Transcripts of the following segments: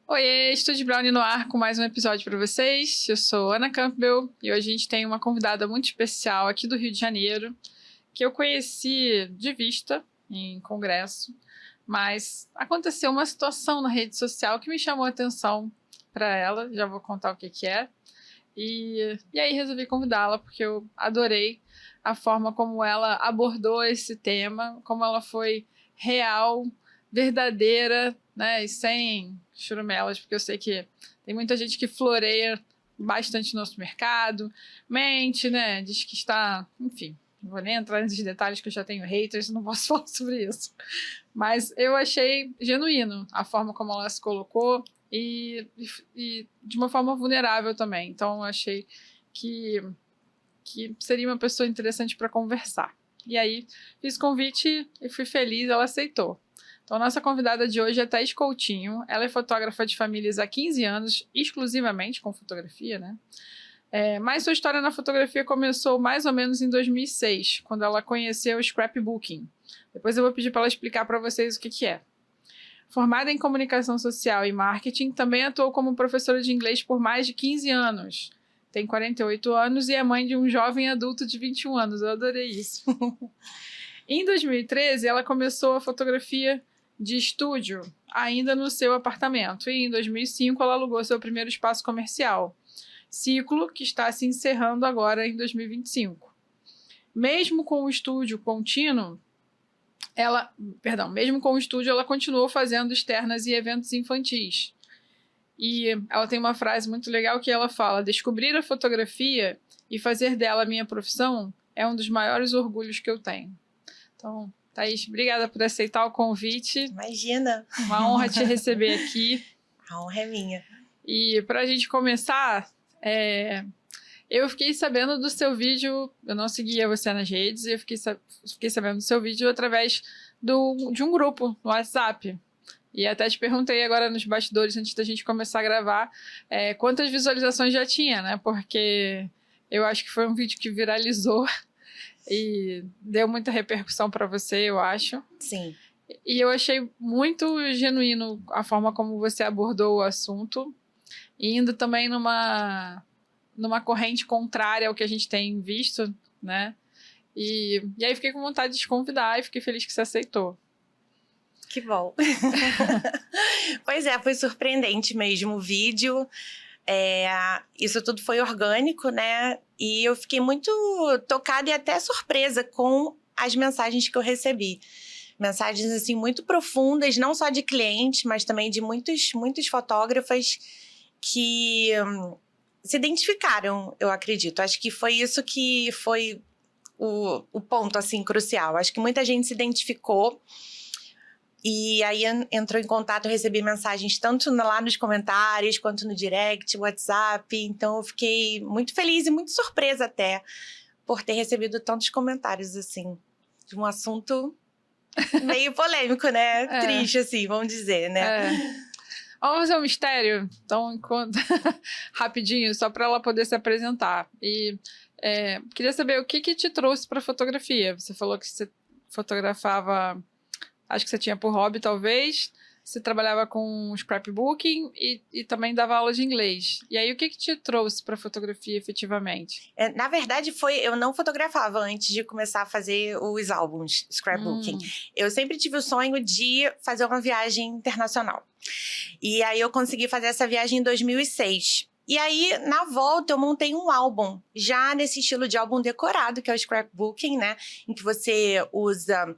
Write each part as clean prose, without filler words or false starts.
Oiê, Estúdio Brownie no ar com mais um episódio para vocês. Eu sou Ana Campbell e hoje a gente tem uma convidada muito especial aqui do Rio de Janeiro, que eu conheci de vista em congresso, mas aconteceu uma situação na rede social que me chamou a atenção para ela, já vou contar o que é. E aí resolvi convidá-la porque eu adorei a forma como ela abordou esse tema, como ela foi real, verdadeira, né, e sem churumelas, porque eu sei que tem muita gente que floreia bastante no nosso mercado, mente, né, diz que está, enfim, não vou nem entrar nesses detalhes que eu já tenho haters, não posso falar sobre isso. Mas eu achei genuíno a forma como ela se colocou e de uma forma vulnerável também. Então eu achei que seria uma pessoa interessante para conversar. E aí fiz convite e fui feliz, ela aceitou. Então, a nossa convidada de hoje é Thaís Coutinho. Ela é fotógrafa de famílias há 15 anos, exclusivamente com fotografia, né? Mas sua história na fotografia começou mais ou menos em 2006, quando ela conheceu o scrapbooking. Depois eu vou pedir para ela explicar para vocês o que é. Formada em comunicação social e marketing, também atuou como professora de inglês por mais de 15 anos. Tem 48 anos e é mãe de um jovem adulto de 21 anos. Eu adorei isso. Em 2013, ela começou a fotografia de estúdio, ainda no seu apartamento. E em 2005, ela alugou seu primeiro espaço comercial. Ciclo que está se encerrando agora em 2025. Mesmo com o estúdio contínuo, mesmo com o estúdio, ela continuou fazendo externas e eventos infantis. E ela tem uma frase muito legal que ela fala: descobrir a fotografia e fazer dela minha profissão é um dos maiores orgulhos que eu tenho. Então, Thaís, obrigada por aceitar o convite. Imagina! Uma honra te receber aqui. A honra é minha. E para a gente começar, eu fiquei sabendo do seu vídeo, eu não seguia você nas redes, e eu fiquei sabendo do seu vídeo através de um grupo no WhatsApp. E até te perguntei agora nos bastidores, antes da gente começar a gravar, quantas visualizações já tinha, né? Porque eu acho que foi um vídeo que viralizou e deu muita repercussão para você, eu acho. Sim. E eu achei muito genuíno a forma como você abordou o assunto, indo também numa corrente contrária ao que a gente tem visto, né? E aí fiquei com vontade de te convidar e fiquei feliz que você aceitou. Que bom. Pois é, foi surpreendente mesmo o vídeo. Isso tudo foi orgânico, né? E eu fiquei muito tocada e até surpresa com as mensagens que eu recebi. Mensagens, assim, muito profundas, não só de clientes, mas também de muitos fotógrafas que se identificaram, eu acredito. Acho que foi isso que foi o ponto, assim, crucial. Acho que muita gente se identificou. E aí entrou em contato, eu recebi mensagens tanto lá nos comentários, quanto no direct, WhatsApp. Então eu fiquei muito feliz e muito surpresa até por ter recebido tantos comentários, assim, de um assunto meio polêmico, né? Triste, assim, vamos dizer, né? Vamos fazer um mistério? Então, rapidinho, só para ela poder se apresentar. E queria saber o que te trouxe para fotografia. Você falou que você fotografava... Acho que você tinha por hobby, talvez. Você trabalhava com scrapbooking e também dava aula de inglês. E aí, o que te trouxe para fotografia, efetivamente? Na verdade, eu não fotografava antes de começar a fazer os álbuns, scrapbooking. Eu sempre tive o sonho de fazer uma viagem internacional. E aí, eu consegui fazer essa viagem em 2006. E aí, na volta, eu montei um álbum, já nesse estilo de álbum decorado, que é o scrapbooking, né? Em que você usa...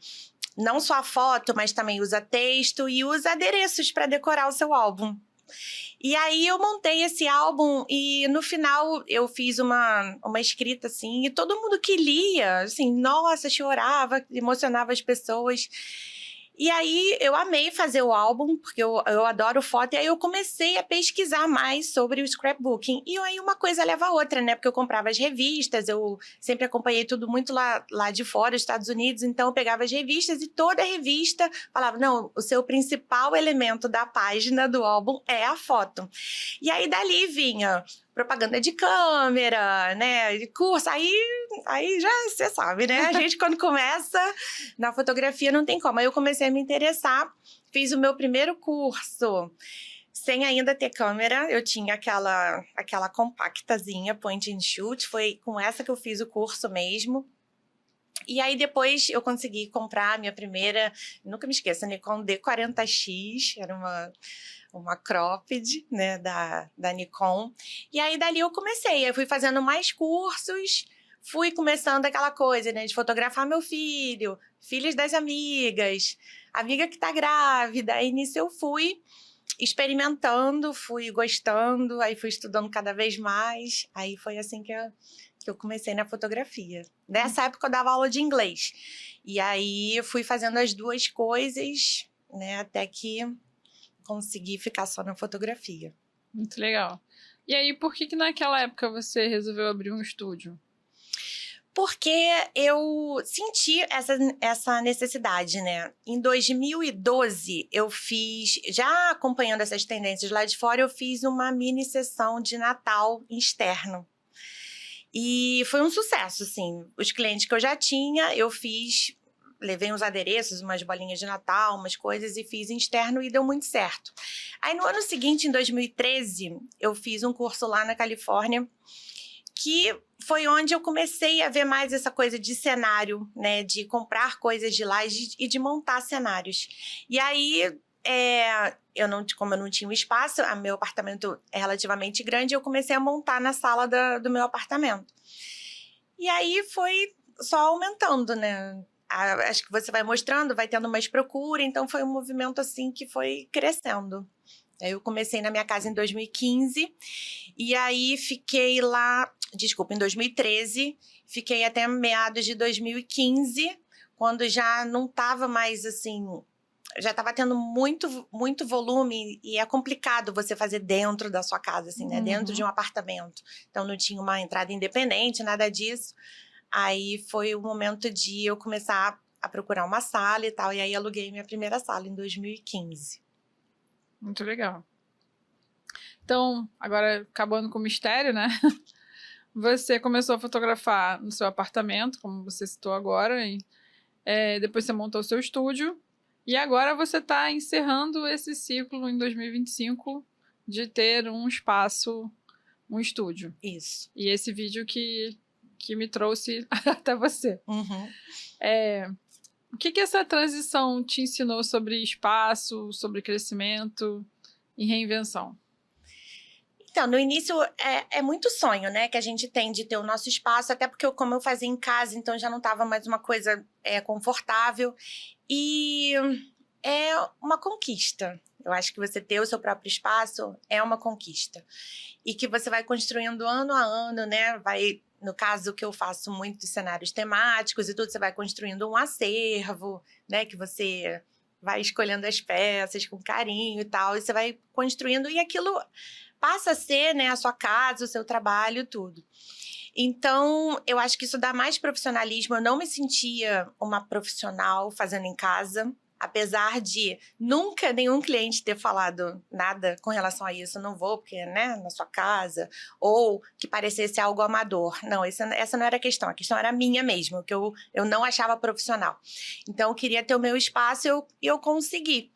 não só a foto, mas também usa texto e usa adereços para decorar o seu álbum. E aí eu montei esse álbum e no final eu fiz uma escrita assim, e todo mundo que lia, assim, nossa, chorava, emocionava as pessoas. E aí eu amei fazer o álbum, porque eu adoro foto, e aí eu comecei a pesquisar mais sobre o scrapbooking. E aí uma coisa leva a outra, né? Porque eu comprava as revistas, eu sempre acompanhei tudo muito lá de fora, Estados Unidos, então eu pegava as revistas e toda revista falava, não, o seu principal elemento da página do álbum é a foto. E aí dali vinha propaganda de câmera, né, de curso, aí já você sabe, né, a gente quando começa na fotografia não tem como. Aí eu comecei a me interessar, fiz o meu primeiro curso, sem ainda ter câmera, eu tinha aquela compactazinha, point and shoot, foi com essa que eu fiz o curso mesmo. E aí depois eu consegui comprar a minha primeira, nunca me esqueço, a Nikon D40X, era uma cropped, né, da Nikon. E aí dali eu comecei, eu fui fazendo mais cursos, fui começando aquela coisa, né, de fotografar meu filho, filhos das amigas, amiga que tá grávida. Aí nisso eu fui experimentando, fui gostando, aí fui estudando cada vez mais. Aí foi assim que eu comecei na fotografia. Nessa época eu dava aula de inglês. E aí eu fui fazendo as duas coisas, né, até que consegui ficar só na fotografia. Muito legal. E aí, por que naquela época você resolveu abrir um estúdio? Porque eu senti essa necessidade, né? Em 2012, eu fiz, já acompanhando essas tendências lá de fora, eu fiz uma mini sessão de Natal externo. E foi um sucesso, assim. Os clientes que eu já tinha, eu fiz, levei uns adereços, umas bolinhas de Natal, umas coisas, e fiz em externo e deu muito certo. Aí no ano seguinte, em 2013, eu fiz um curso lá na Califórnia, que foi onde eu comecei a ver mais essa coisa de cenário, né? De comprar coisas de lá e de montar cenários. E aí, como eu não tinha um espaço, meu apartamento é relativamente grande, eu comecei a montar na sala do meu apartamento. E aí foi só aumentando, né? Acho que você vai mostrando, vai tendo mais procura, então foi um movimento assim que foi crescendo. Eu comecei na minha casa em 2015 e aí fiquei lá, em 2013, fiquei até meados de 2015, quando já não estava mais assim, já estava tendo muito, muito volume e é complicado você fazer dentro da sua casa, assim, né? Dentro de um apartamento. Então não tinha uma entrada independente, nada disso. Aí foi o momento de eu começar a procurar uma sala e tal, e aí aluguei minha primeira sala em 2015. Muito legal. Então, agora acabando com o mistério, né? Você começou a fotografar no seu apartamento, como você citou agora, e depois você montou o seu estúdio, e agora você está encerrando esse ciclo em 2025 de ter um espaço, um estúdio. Isso. E esse vídeo que me trouxe até você. Uhum. O que essa transição te ensinou sobre espaço, sobre crescimento e reinvenção? Então, no início é muito sonho, né, que a gente tem de ter o nosso espaço, até porque como eu fazia em casa, então já não estava mais uma coisa confortável. E é uma conquista. Eu acho que você ter o seu próprio espaço é uma conquista. E que você vai construindo ano a ano, né? No caso que eu faço muitos cenários temáticos e tudo, você vai construindo um acervo, né? Que você vai escolhendo as peças com carinho e tal, e você vai construindo, e aquilo passa a ser, né, a sua casa, o seu trabalho, tudo. Então, eu acho que isso dá mais profissionalismo. Eu não me sentia uma profissional fazendo em casa, apesar de nunca nenhum cliente ter falado nada com relação a isso. Não vou, porque, né, na sua casa, ou que parecesse algo amador. Não, essa não era a questão era minha mesmo, que eu não achava profissional. Então, eu queria ter o meu espaço e eu consegui.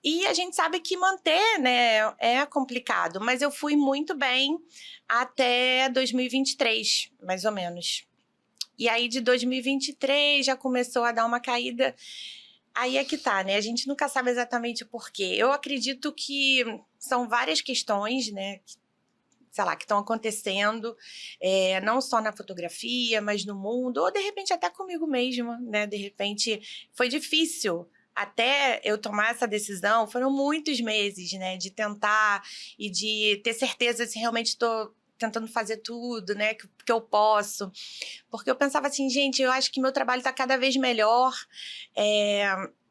E a gente sabe que manter, né, é complicado, mas eu fui muito bem até 2023, mais ou menos. E aí, de 2023, já começou a dar uma caída. Aí é que tá, né? A gente nunca sabe exatamente o porquê. Eu acredito que são várias questões, né, sei lá, que estão acontecendo, não só na fotografia, mas no mundo, ou de repente até comigo mesma, né? De repente foi difícil. Até eu tomar essa decisão, foram muitos meses, né, de tentar e de ter certeza se realmente estou tentando fazer tudo, né, que eu posso. Porque eu pensava assim, gente, eu acho que meu trabalho está cada vez melhor.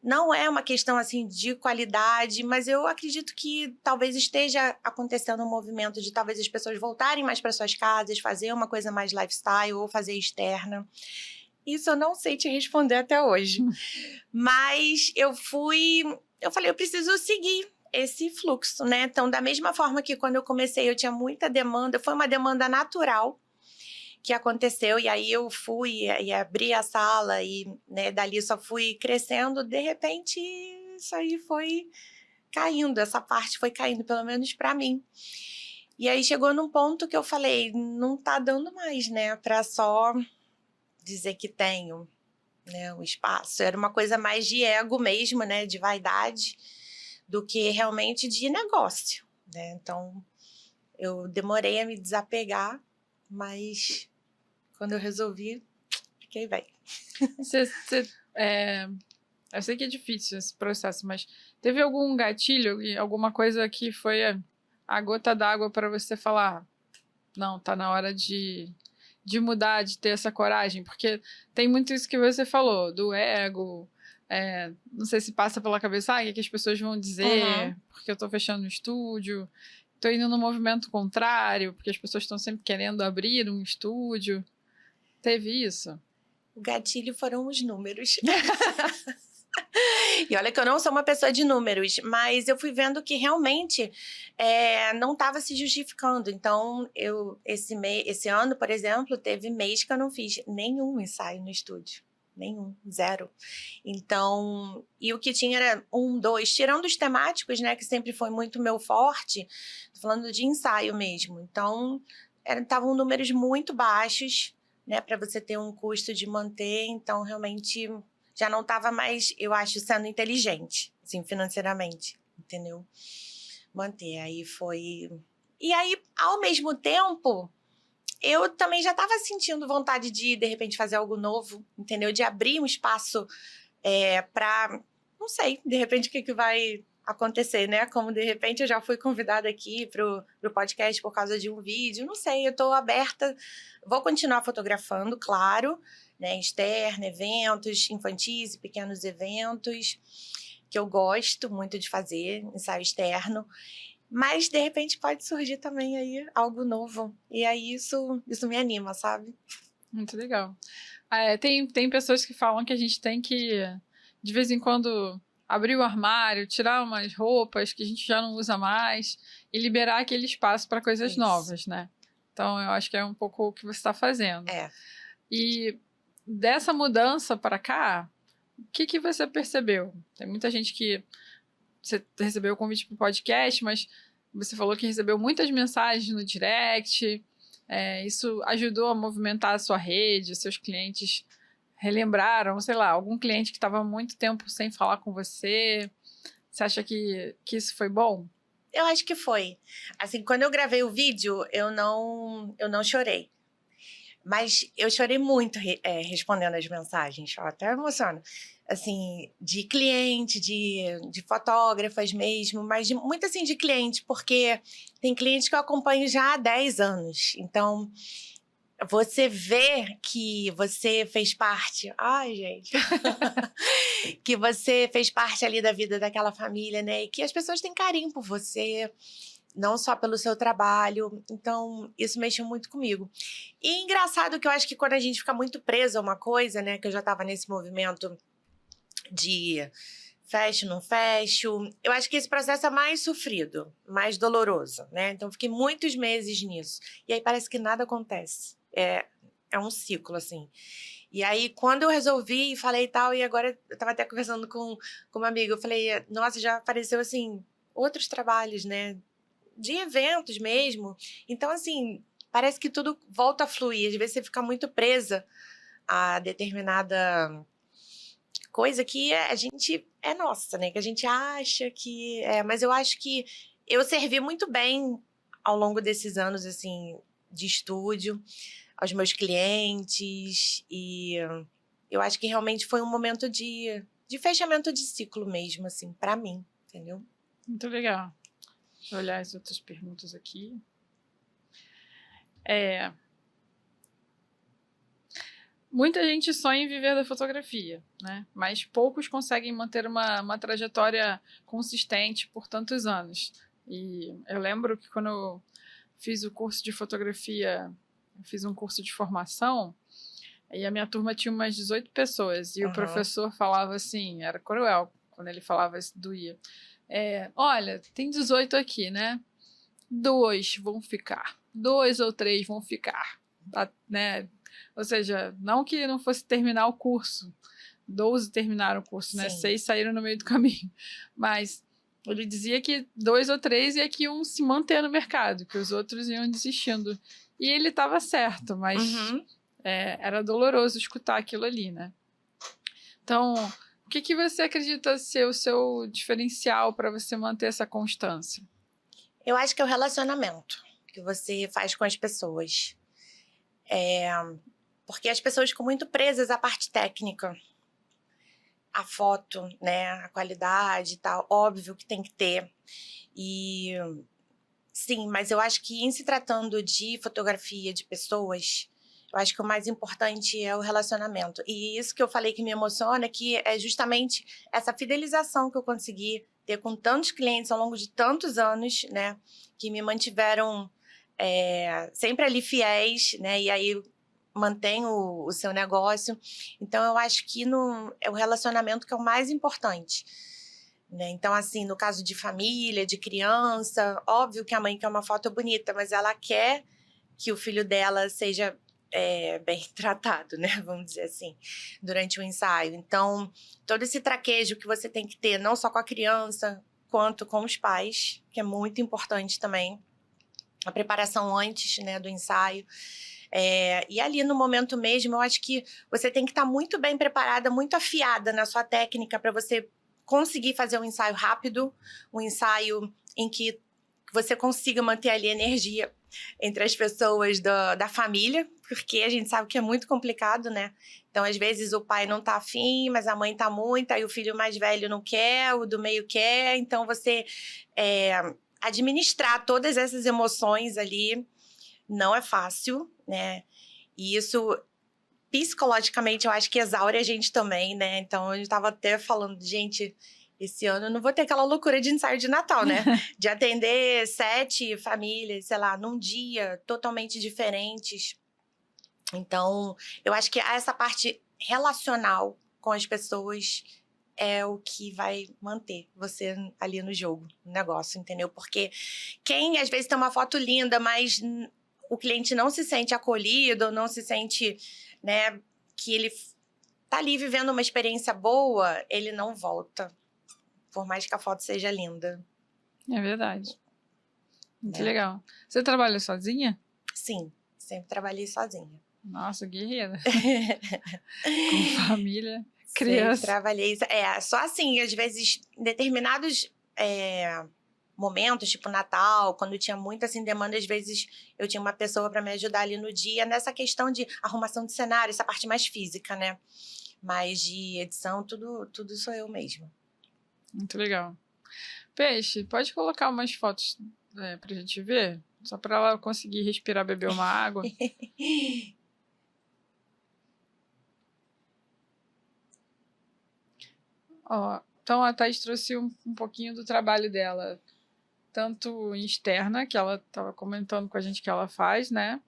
Não é uma questão assim de qualidade, mas eu acredito que talvez esteja acontecendo um movimento de talvez as pessoas voltarem mais para suas casas, fazer uma coisa mais lifestyle ou fazer externa. Isso eu não sei te responder até hoje. Mas eu falei, eu preciso seguir esse fluxo, né? Então, da mesma forma que quando eu comecei eu tinha muita demanda, foi uma demanda natural que aconteceu, e aí eu fui e abri a sala e, né, dali só fui crescendo. De repente, isso aí foi caindo, essa parte foi caindo, pelo menos para mim. E aí chegou num ponto que eu falei, não tá dando mais, né, para só dizer que tenho, né, o espaço. Era uma coisa mais de ego mesmo, né, de vaidade, do que realmente de negócio, né? Então, eu demorei a me desapegar, mas quando eu resolvi, fiquei bem. Eu sei que é difícil esse processo, mas teve algum gatilho, alguma coisa que foi a gota d'água para você falar, não, tá na hora de mudar, de ter essa coragem? Porque tem muito isso que você falou, do ego, não sei se passa pela cabeça, o que as pessoas vão dizer, porque eu tô fechando o estúdio, tô indo no movimento contrário, porque as pessoas estão sempre querendo abrir um estúdio. Teve isso? O gatilho foram os números. E olha que eu não sou uma pessoa de números, mas eu fui vendo que realmente não estava se justificando. Então, esse ano, por exemplo, teve mês que eu não fiz nenhum ensaio no estúdio. Nenhum, 0. Então, e o que tinha era 1, 2, tirando os temáticos, né, que sempre foi muito meu forte, tô falando de ensaio mesmo. Então, estavam números muito baixos, né, para você ter um custo de manter. Então, realmente, já não estava mais, eu acho, sendo inteligente, assim, financeiramente, entendeu? Manter, aí foi... E aí, ao mesmo tempo, eu também já estava sentindo vontade de repente, fazer algo novo, entendeu? De abrir um espaço para, não sei, de repente, o que vai acontecer, né? Como, de repente, eu já fui convidada aqui pro podcast por causa de um vídeo, não sei, eu estou aberta, vou continuar fotografando, claro, né? Externo, eventos infantis e pequenos eventos, que eu gosto muito de fazer, ensaio externo. Mas, de repente, pode surgir também aí algo novo. E aí, isso me anima, sabe? Muito legal. Tem pessoas que falam que a gente tem que, de vez em quando, abrir o armário, tirar umas roupas que a gente já não usa mais e liberar aquele espaço para coisas novas, né? Então, eu acho que é um pouco o que você está fazendo. E dessa mudança para cá, o que você percebeu? Tem muita gente que... Você recebeu o convite para o podcast, mas você falou que recebeu muitas mensagens no direct. Isso ajudou a movimentar a sua rede, seus clientes relembraram, sei lá, algum cliente que estava há muito tempo sem falar com você. Você acha que isso foi bom? Eu acho que foi. Assim, quando eu gravei o vídeo, eu não chorei. Mas eu chorei muito respondendo as mensagens, ó, até emociono. Assim, de cliente, de fotógrafas mesmo, mas muito assim de cliente, porque tem clientes que eu acompanho já há 10 anos. Então, você vê que você fez parte... Ai, gente! Que você fez parte ali da vida daquela família, né? E que as pessoas têm carinho por você, não só pelo seu trabalho. Então, isso mexeu muito comigo. E engraçado que eu acho que quando a gente fica muito preso a uma coisa, né? Que eu já estava nesse movimento de fecho, não fecho. Eu acho que esse processo é mais sofrido, mais doloroso, né? Então, fiquei muitos meses nisso. E aí parece que nada acontece. É um ciclo, assim. E aí, quando eu resolvi, falei tal, e agora eu estava até conversando com uma amiga, eu falei, nossa, já apareceu, assim, outros trabalhos, né? De eventos mesmo. Então, assim, parece que tudo volta a fluir. Às vezes você fica muito presa a determinada coisa que a gente é nossa, né? Que a gente acha que é. Mas eu acho que eu servi muito bem ao longo desses anos, assim, de estúdio, aos meus clientes. E eu acho que realmente foi um momento de fechamento de ciclo mesmo, assim, pra mim, entendeu? Muito legal. Deixa eu olhar as outras perguntas aqui. Muita gente sonha em viver da fotografia, né? Mas poucos conseguem manter uma trajetória consistente por tantos anos. E eu lembro que quando eu fiz o curso de fotografia, eu fiz um curso de formação, e a minha turma tinha umas 18 pessoas, e o professor falava assim, era cruel, quando ele falava isso, doía. Olha, tem 18 aqui, né? 2 vão ficar. 2 ou 3 vão ficar. Né? Ou seja, não que não fosse terminar o curso. 12 terminaram o curso, né? 6 saíram no meio do caminho. Mas Ele dizia que 2 ou 3 ia que iam se manter no mercado, que os outros iam desistindo. E ele estava certo, mas era doloroso escutar aquilo ali, né? Então, o que você acredita ser o seu diferencial para você manter essa constância? Eu acho que é o relacionamento que você faz com as pessoas. Porque as pessoas ficam muito presas à parte técnica. A foto, né? A qualidade e tal. Óbvio que tem que ter. E sim, mas eu acho que em se tratando de fotografia de pessoas, eu acho que o mais importante é o relacionamento. E isso que eu falei que me emociona, que é justamente essa fidelização que eu consegui ter com tantos clientes ao longo de tantos anos, né? Que me mantiveram sempre ali fiéis, né? E aí mantém o seu negócio. Então, eu acho que é o relacionamento que é o mais importante. Né? Então, assim, no caso de família, de criança, óbvio que a mãe quer uma foto bonita, mas ela quer que o filho dela seja bem tratado, né? Vamos dizer assim, durante o ensaio. Então, todo esse traquejo que você tem que ter, não só com a criança, quanto com os pais, que é muito importante também. A preparação antes, né, do ensaio. E ali no momento mesmo, eu acho que você tem que estar muito bem preparada, muito afiada na sua técnica para você conseguir fazer um ensaio rápido, um ensaio em que você consiga manter ali energia entre as pessoas da família, porque a gente sabe que é muito complicado, né? Então, às vezes, o pai não tá afim, mas a mãe tá muito, aí o filho mais velho não quer, o do meio quer, então você administrar todas essas emoções ali não é fácil, né? E isso, psicologicamente, eu acho que exaure a gente também, né? Então, eu estava até falando, gente, esse ano eu não vou ter aquela loucura de ensaio de Natal, né? De atender 7 famílias, sei lá, num dia, totalmente diferentes. Então, eu acho que essa parte relacional com as pessoas é o que vai manter você ali no jogo, no negócio, entendeu? Porque quem, às vezes, tem uma foto linda, mas o cliente não se sente acolhido, não se sente, né, que ele tá ali vivendo uma experiência boa, ele não volta, por mais que a foto seja linda. É verdade. Muito legal. Você trabalha sozinha? Sim, sempre trabalhei sozinha. Nossa, guerreira. Com família, criança. Sempre trabalhei. Só assim, às vezes, em determinados momentos, tipo Natal, quando tinha muita assim, demanda, às vezes eu tinha uma pessoa para me ajudar ali no dia, nessa questão de arrumação de cenário, essa parte mais física, né? Mas de edição, tudo sou eu mesma. Muito legal. Peixe, pode colocar umas fotos pra gente ver? Só para ela conseguir respirar, beber uma água. Ó, então a Thaís trouxe um pouquinho do trabalho dela, tanto em externa, que ela estava comentando com a gente que ela faz, né?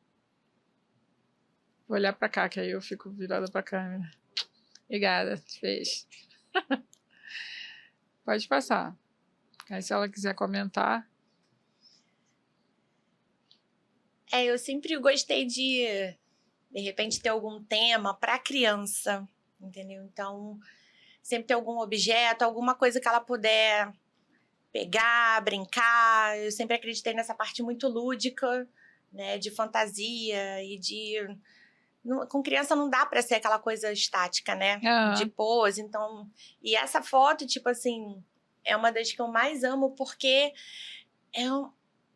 Vou olhar para cá, que aí eu fico virada para a câmera. Obrigada, fez. Pode passar. Aí se ela quiser comentar. Eu sempre gostei de repente, ter algum tema para criança, entendeu? Então, sempre ter algum objeto, alguma coisa que ela puder pegar, brincar. Eu sempre acreditei nessa parte muito lúdica, né, de fantasia e de... Com criança não dá para ser aquela coisa estática, né? De pose. Então, e essa foto, tipo assim, é uma das que eu mais amo porque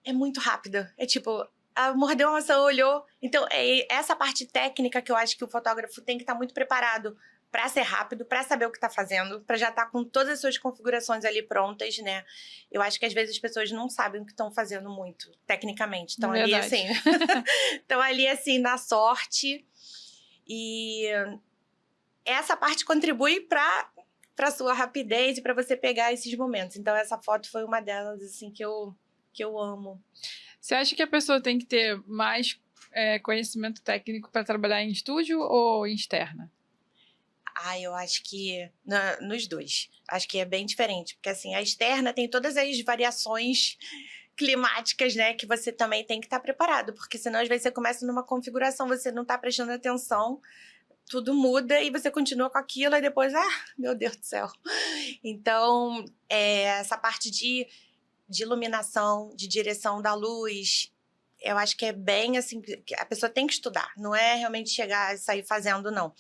é muito rápida. É tipo, mordeu uma maçã, olhou. Então, é essa parte técnica que eu acho que o fotógrafo tem que estar muito preparado para ser rápido, para saber o que está fazendo, para já estar com todas as suas configurações ali prontas, né? Eu acho que às vezes as pessoas não sabem o que estão fazendo muito, tecnicamente. Estão ali assim. Estão ali assim, na sorte. E essa parte contribui para sua rapidez e para você pegar esses momentos. Então, essa foto foi uma delas, assim, que eu amo. Você acha que a pessoa tem que ter mais conhecimento técnico para trabalhar em estúdio ou em externa? Eu acho que nos dois. Acho que é bem diferente. Porque, assim, a externa tem todas as variações climáticas, né? Que você também tem que estar preparado. Porque senão, às vezes, você começa numa configuração, você não está prestando atenção. tudo muda e você continua com aquilo e depois, meu Deus do céu. Então, essa parte de iluminação, de direção da luz, eu acho que é bem assim, que a pessoa tem que estudar, não é realmente chegar e sair fazendo, não.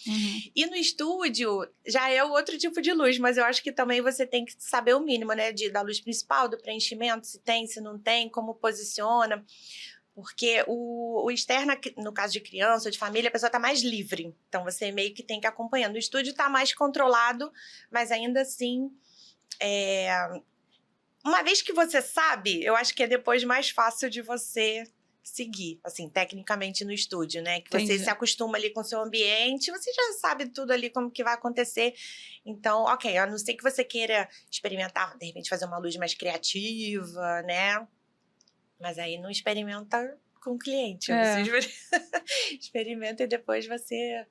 E no estúdio, já é o outro tipo de luz, mas eu acho que também você tem que saber o mínimo, né, da luz principal, do preenchimento, se tem, se não tem, como posiciona. Porque o externo, no caso de criança ou de família, a pessoa está mais livre. Então, você meio que tem que ir acompanhando. O estúdio está mais controlado, mas ainda assim... Uma vez que você sabe, eu acho que é depois mais fácil de você seguir, assim, tecnicamente no estúdio, né? Que você se acostuma ali com o seu ambiente, você já sabe tudo ali como que vai acontecer. Então, ok, a não ser que você queira experimentar, de repente fazer uma luz mais criativa, né? Mas aí não experimenta com o cliente. Você experimenta e depois você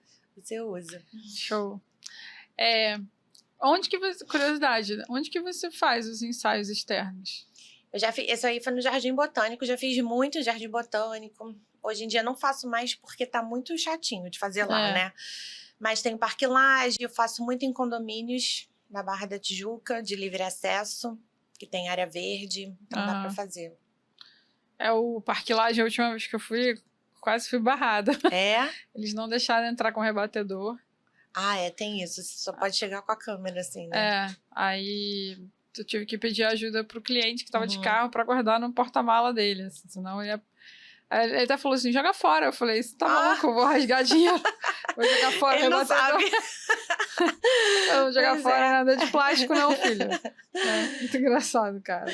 usa. Show. Curiosidade, onde que você faz os ensaios externos? Eu já fiz, isso aí foi no Jardim Botânico, já fiz muito Jardim Botânico. Hoje em dia não faço mais porque tá muito chatinho de fazer lá, né? Mas tem o Parque Lage, eu faço muito em condomínios na Barra da Tijuca, de livre acesso, que tem área verde, então dá pra fazer. O Parque Lage, a última vez que eu fui, quase fui barrada. Eles não deixaram entrar com rebatedor. Tem isso. Você só pode chegar com a câmera, assim, né? Aí eu tive que pedir ajuda pro cliente que tava de carro pra guardar no porta-mala dele, assim, senão ia... Aí ele até falou assim, joga fora. Eu falei, você tá maluco? Eu vou rasgar dinheiro. Vou jogar fora. Ele não sabe. Eu vou jogar fora nada de plástico, não, filho. Muito engraçado, cara.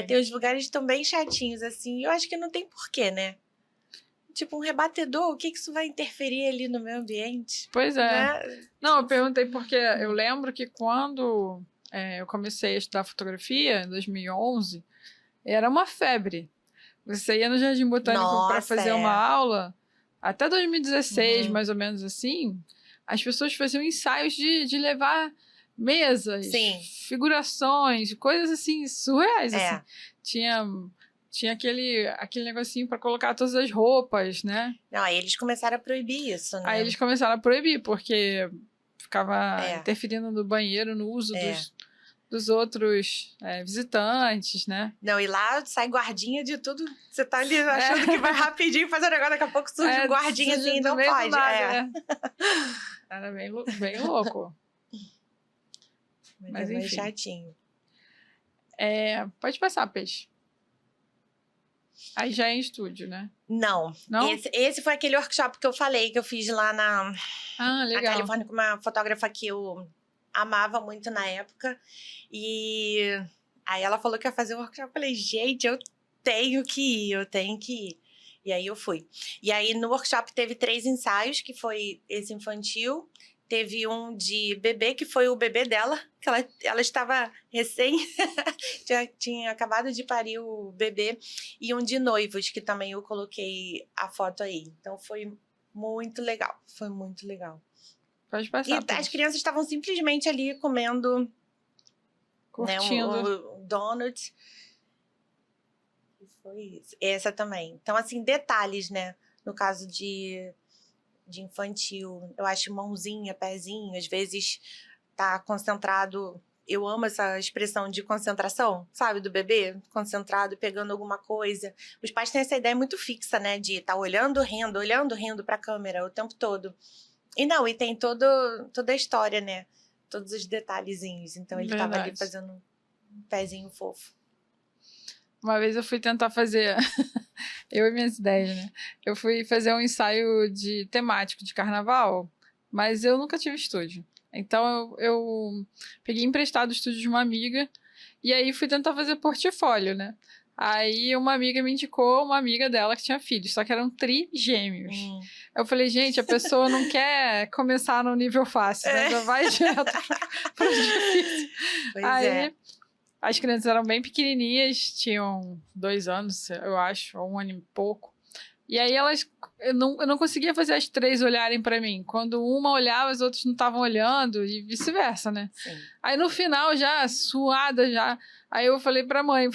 Tem uns lugares que estão bem chatinhos, assim. Eu acho que não tem porquê, né? Tipo, um rebatedor, o que isso vai interferir ali no meu ambiente? Pois é. Né? Não, eu perguntei porque eu lembro que quando eu comecei a estudar fotografia, em 2011, era uma febre. Você ia no Jardim Botânico para fazer uma aula, até 2016, mais ou menos assim, as pessoas faziam ensaios de levar mesas, figurações, coisas assim, surreais. Assim. Tinha aquele negocinho para colocar todas as roupas, né? Não, aí eles começaram a proibir isso, né? Aí eles começaram a proibir, porque ficava interferindo no banheiro, no uso dos outros visitantes, né? Não, e lá sai guardinha de tudo. Você tá ali achando que vai rapidinho fazer o negócio, daqui a pouco surge um guardinha assim, não pode. Nada, Era bem louco. Mas enfim. Chatinho. Pode passar, Peixe. Aí já é em estúdio, né? Não. Esse foi aquele workshop que eu falei, que eu fiz lá na Califórnia com uma fotógrafa que eu amava muito na época. E aí ela falou que ia fazer o workshop. Eu falei, gente, eu tenho que ir. E aí eu fui. E aí no workshop teve 3 ensaios, que foi esse infantil. Teve um de bebê, que foi o bebê dela, que ela estava recém, tinha acabado de parir o bebê. E um de noivos, que também eu coloquei a foto aí. Então foi muito legal, Pode passar. E as crianças estavam simplesmente ali comendo, curtindo, né, um donut. E foi isso. Essa também. Então, assim, detalhes, né? No caso de infantil, eu acho mãozinha, pezinho, às vezes tá concentrado. Eu amo essa expressão de concentração, sabe, do bebê, concentrado, pegando alguma coisa. Os pais têm essa ideia muito fixa, né, de estar olhando, rindo pra câmera o tempo todo. E tem toda a história, né, todos os detalhezinhos. Então ele tava ali fazendo um pezinho fofo. Uma vez eu fui tentar fazer, eu e minhas ideias, né? Eu fui fazer um ensaio temático de carnaval, mas eu nunca tive estúdio. Então eu peguei emprestado o estúdio de uma amiga e aí fui tentar fazer portfólio, né? Aí uma amiga me indicou uma amiga dela que tinha filhos, só que eram trigêmeos. Eu falei, gente, a pessoa não quer começar no nível fácil, né? Já vai direto para difícil. Aí as crianças eram bem pequenininhas, tinham 2 anos, eu acho, ou 1 ano e pouco. E aí eu não conseguia fazer as 3 olharem pra mim. Quando uma olhava, as outras não estavam olhando e vice-versa, né? Sim. Aí no final, já suada, aí eu falei pra mãe,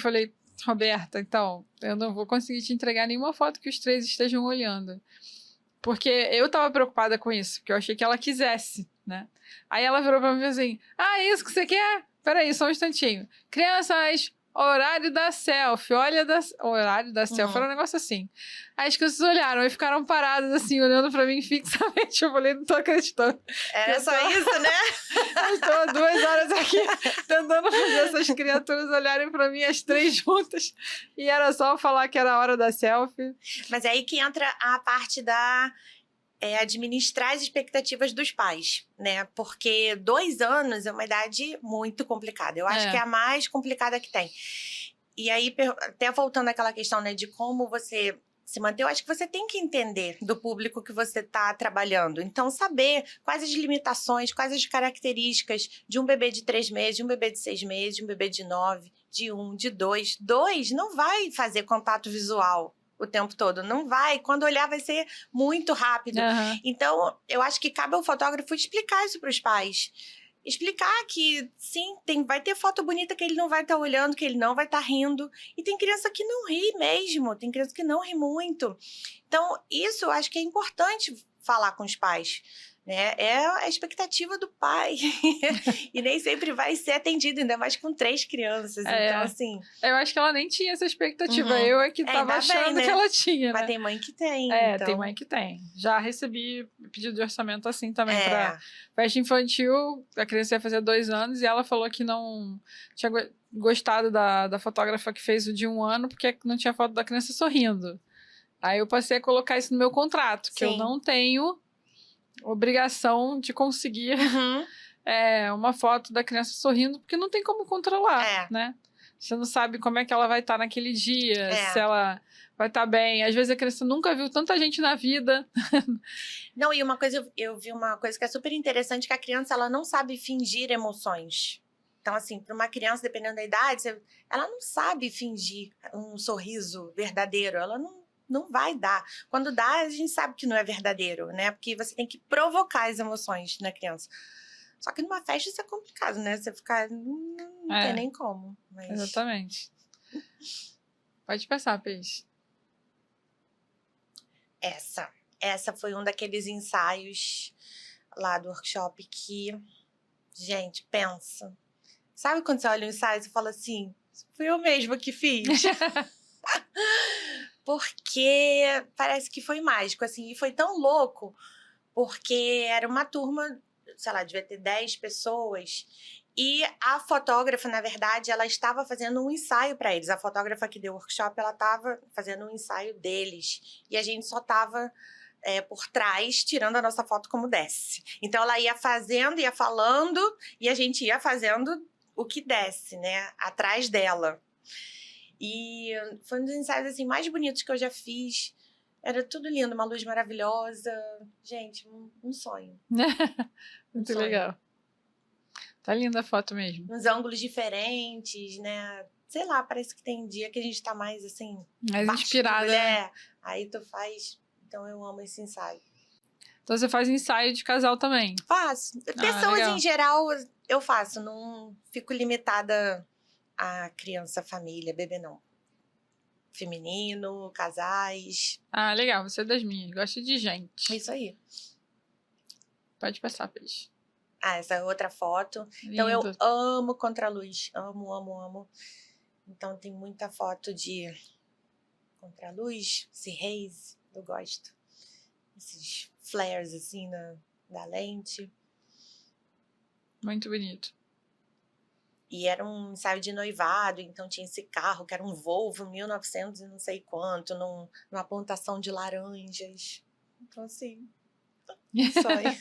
Roberta, então, eu não vou conseguir te entregar nenhuma foto que os 3 estejam olhando. Porque eu tava preocupada com isso, porque eu achei que ela quisesse, né? Aí ela virou pra mim assim, isso que você quer? Peraí, só um instantinho. Crianças, horário da selfie, horário da selfie, era um negócio assim. Aí as crianças olharam e ficaram paradas assim, olhando pra mim fixamente. Eu falei, não tô acreditando. Era só isso, né? Eu estou há 2 horas aqui tentando fazer essas criaturas olharem pra mim, as 3 juntas. E era só falar que era a hora da selfie. Mas é aí que entra a parte da administrar as expectativas dos pais, né? Porque 2 anos é uma idade muito complicada. Eu acho que é a mais complicada que tem. E aí, até voltando àquela questão, né, de como você se manter, eu acho que você tem que entender do público que você está trabalhando. Então, saber quais as limitações, quais as características de um bebê de 3 meses, de um bebê de 6 meses, de um bebê de 9, de 1, de 2. 2 não vai fazer contato visual o tempo todo, não vai. Quando olhar vai ser muito rápido. Uhum. Então, eu acho que cabe ao fotógrafo explicar isso para os pais. Explicar que, sim, vai ter foto bonita que ele não vai estar olhando, que ele não vai estar rindo. E tem criança que não ri mesmo, tem criança que não ri muito. Então, isso eu acho que é importante falar com os pais, né? É a expectativa do pai. E nem sempre vai ser atendido, ainda mais com 3 crianças. Então, assim... Eu acho que ela nem tinha essa expectativa. Eu é que tava achando que ela tinha, Mas né? tem mãe que tem. Então... tem mãe que tem. Já recebi pedido de orçamento assim também pra festa infantil. A criança ia fazer 2 anos e ela falou que não tinha gostado da fotógrafa que fez o de 1 ano porque não tinha foto da criança sorrindo. Aí eu passei a colocar isso no meu contrato, que eu não tenho obrigação de conseguir uma foto da criança sorrindo, porque não tem como controlar, né? Você não sabe como é que ela vai estar naquele dia, se ela vai estar bem. Às vezes a criança nunca viu tanta gente na vida. Não, e uma coisa, eu vi uma coisa que é super interessante, que a criança, ela não sabe fingir emoções. Então, assim, para uma criança, dependendo da idade, ela não sabe fingir um sorriso verdadeiro, ela não vai dar. Quando dá, a gente sabe que não é verdadeiro, né? Porque você tem que provocar as emoções na criança. Só que numa festa isso é complicado, né? Você ficar... Não tem nem como. Mas... Exatamente. Pode passar, Peixe. Essa foi um daqueles ensaios lá do workshop que... Gente, pensa. Sabe quando você olha o ensaio e você fala assim... Fui eu mesma que fiz. Porque parece que foi mágico, assim. E foi tão louco, porque era uma turma... sei lá, devia ter 10 pessoas. E a fotógrafa, na verdade, ela estava fazendo um ensaio para eles. A fotógrafa que deu o workshop, ela estava fazendo um ensaio deles. E a gente só estava por trás, tirando a nossa foto como desce. Então, ela ia fazendo, ia falando, e a gente ia fazendo o que desce, né? Atrás dela. E foi um dos ensaios assim, mais bonitos que eu já fiz. Era tudo lindo, uma luz maravilhosa. Gente, um sonho. Muito legal. Tá linda a foto mesmo. Uns ângulos diferentes, né? Sei lá, parece que tem dia que a gente tá mais assim... mais inspirada, né? Aí tu faz... Então eu amo esse ensaio. Então você faz ensaio de casal também? Faço. Pessoas em geral eu faço. Não fico limitada a criança, família, bebê não. Feminino, casais. Ah, legal. Você é das minhas. Gosto de gente. Isso aí. Pode passar, Peixe. Essa é outra foto. Lindo. Então, eu amo contraluz. Amo, amo, amo. Então, tem muita foto de contraluz, esse haze, eu gosto. Esses flares, assim, da lente. Muito bonito. E era um ensaio de noivado, então tinha esse carro, que era um Volvo 1900 e não sei quanto, numa plantação de laranjas. Então, assim, um sonho.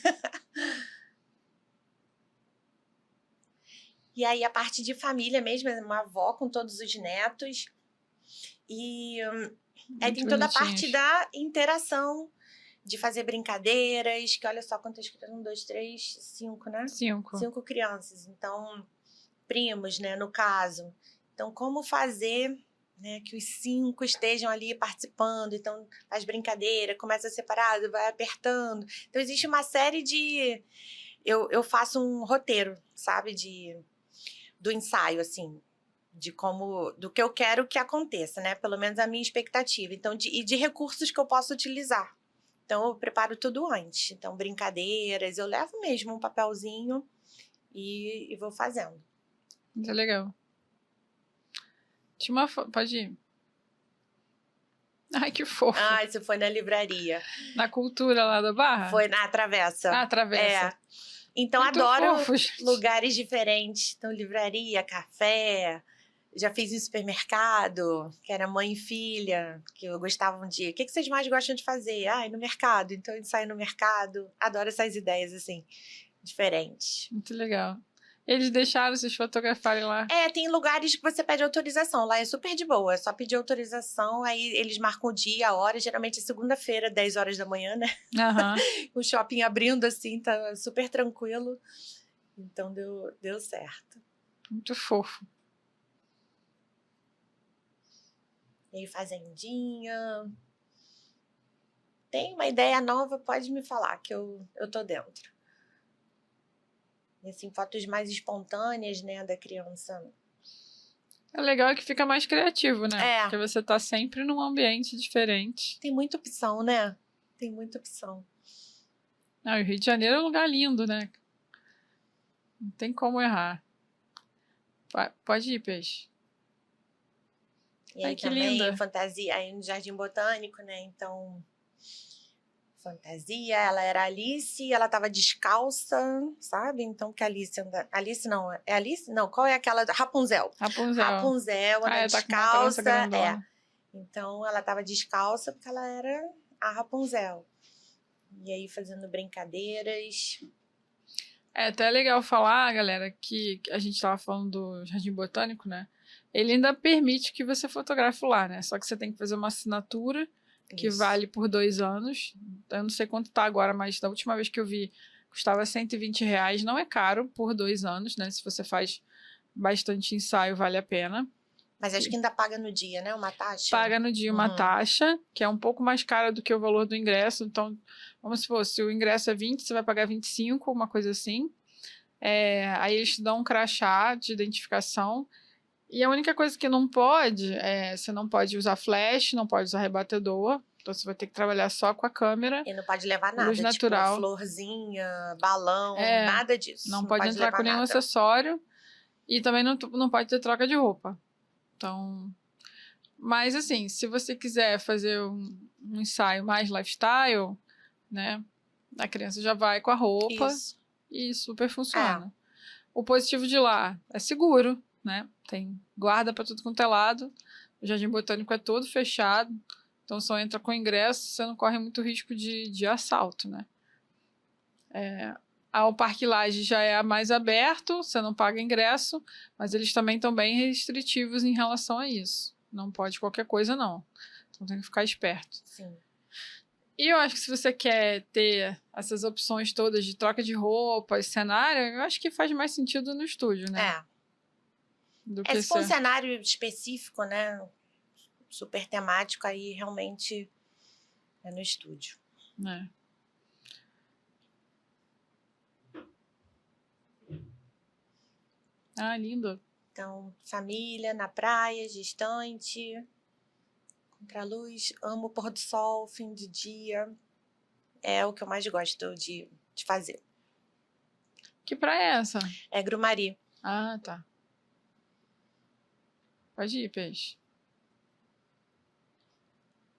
E aí, a parte de família mesmo, uma avó com todos os netos. E aí tem toda a parte da interação, de fazer brincadeiras, que olha só quantas crianças, 1, 2, 3, 5, né? 5 crianças. Então, primos, né, no caso. Então, como fazer, né, que os 5 estejam ali participando. Então, faz brincadeira, começa separado, vai apertando. Então, existe uma série de... Eu faço um roteiro, sabe, do ensaio, assim, do que eu quero que aconteça, né? Pelo menos a minha expectativa. Então, e de recursos que eu posso utilizar. Então, eu preparo tudo antes. Então, brincadeiras, eu levo mesmo um papelzinho e vou fazendo. Muito legal. Tinha uma Pode ir. Ai, que fofo. Ah, isso foi na livraria. Na Cultura lá da Barra? Foi na Travessa. Ah, Travessa. É. Então, Muito adoro fofo, gente. lugares diferentes. Então, livraria, café. Já fiz em supermercado, que era mãe e filha, que eu gostava um dia. O que vocês mais gostam de fazer? Ah, ir no mercado. Então, eu saio no mercado. Adoro essas ideias, assim, diferentes. Muito legal. Eles deixaram vocês fotografarem lá? Tem lugares que você pede autorização. Lá é super de boa. É só pedir autorização, aí eles marcam o dia, a hora. Geralmente é segunda-feira, 10 horas da manhã, né? Aham. O shopping abrindo, assim, tá super tranquilo. Então, deu certo. Muito fofo. E aí, fazendinha. Tem uma ideia nova, pode me falar, que eu tô dentro. E assim, fotos mais espontâneas, né, da criança. É legal que fica mais criativo, né? É. Porque você tá sempre num ambiente diferente. Tem muita opção, né? Tem muita opção. Não, e o Rio de Janeiro é um lugar lindo, né? Não tem como errar. Pode ir, Peixe. E Ai, aí que também, linda. fantasia, aí no Jardim Botânico, né, então... Fantasia, ela era Alice, ela tava descalça, sabe? Então, que a Alice anda... Alice não, é Alice? Não, qual é aquela? Rapunzel. Rapunzel. Rapunzel, anda Tá com uma trança descalça, grandona. Então, ela tava descalça porque ela era a Rapunzel. E aí, fazendo brincadeiras. É até legal falar, galera, que a gente tava falando do Jardim Botânico, né? Ele ainda permite que você fotografe lá, né? Só que você tem que fazer uma assinatura que Isso. vale por 2 anos. Eu não sei quanto tá agora, mas da última vez que eu vi, custava R$120. Não é caro por 2 anos, né? Se você faz bastante ensaio, vale a pena. Mas acho que ainda paga no dia, né? Uma taxa. Paga no dia uma taxa, que é um pouco mais cara do que o valor do ingresso. Então, vamos supor, se o ingresso é 20, você vai pagar 25, uma coisa assim. Aí eles te dão um crachá de identificação. E a única coisa que não pode você não pode usar flash, não pode usar rebatedor. Então você vai ter que trabalhar só com a câmera. E não pode levar nada, Luz natural. tipo florzinha, balão, nada disso. Não pode entrar com nenhum acessório. E também não pode ter troca de roupa. Então... Mas assim, se você quiser fazer um ensaio mais lifestyle, né? A criança já vai com a roupa. Isso. E super funciona. O positivo de lá é seguro, né? Tem guarda para tudo quanto é lado. O Jardim Botânico é todo fechado. Então, só entra com ingresso, você não corre muito risco de assalto, né? O Parque Lage já é mais aberto, você não paga ingresso, mas eles também estão bem restritivos em relação a isso. Não pode qualquer coisa, não. Então, tem que ficar esperto. Sim. E eu acho que se você quer ter essas opções todas de troca de roupas, cenário, eu acho que faz mais sentido no estúdio, né? Do que se for um cenário específico, né? Super temático, aí realmente é no estúdio. Ah, lindo. Então, família, na praia, distante, contra-luz, amo o pôr do sol, fim de dia. É o que eu mais gosto de fazer. Que praia é essa? É Grumari. Ah, tá. Pode ir, Peixe.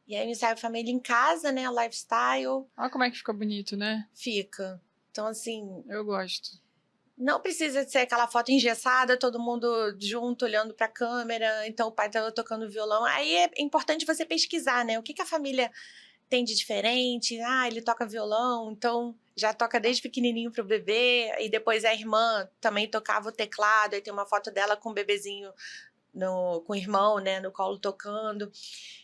E aí eu ensaio família em casa, né? Lifestyle. Olha como é que fica bonito, né? Fica. Então, assim... Eu gosto. Não precisa ser aquela foto engessada, todo mundo junto, olhando para a câmera. Então, o pai tá tocando violão. Aí é importante você pesquisar, né? O que a família tem de diferente. Ah, ele toca violão, então já toca desde pequenininho pro bebê. E depois a irmã também tocava o teclado. Aí tem uma foto dela com o bebezinho, com o irmão, né? No colo tocando.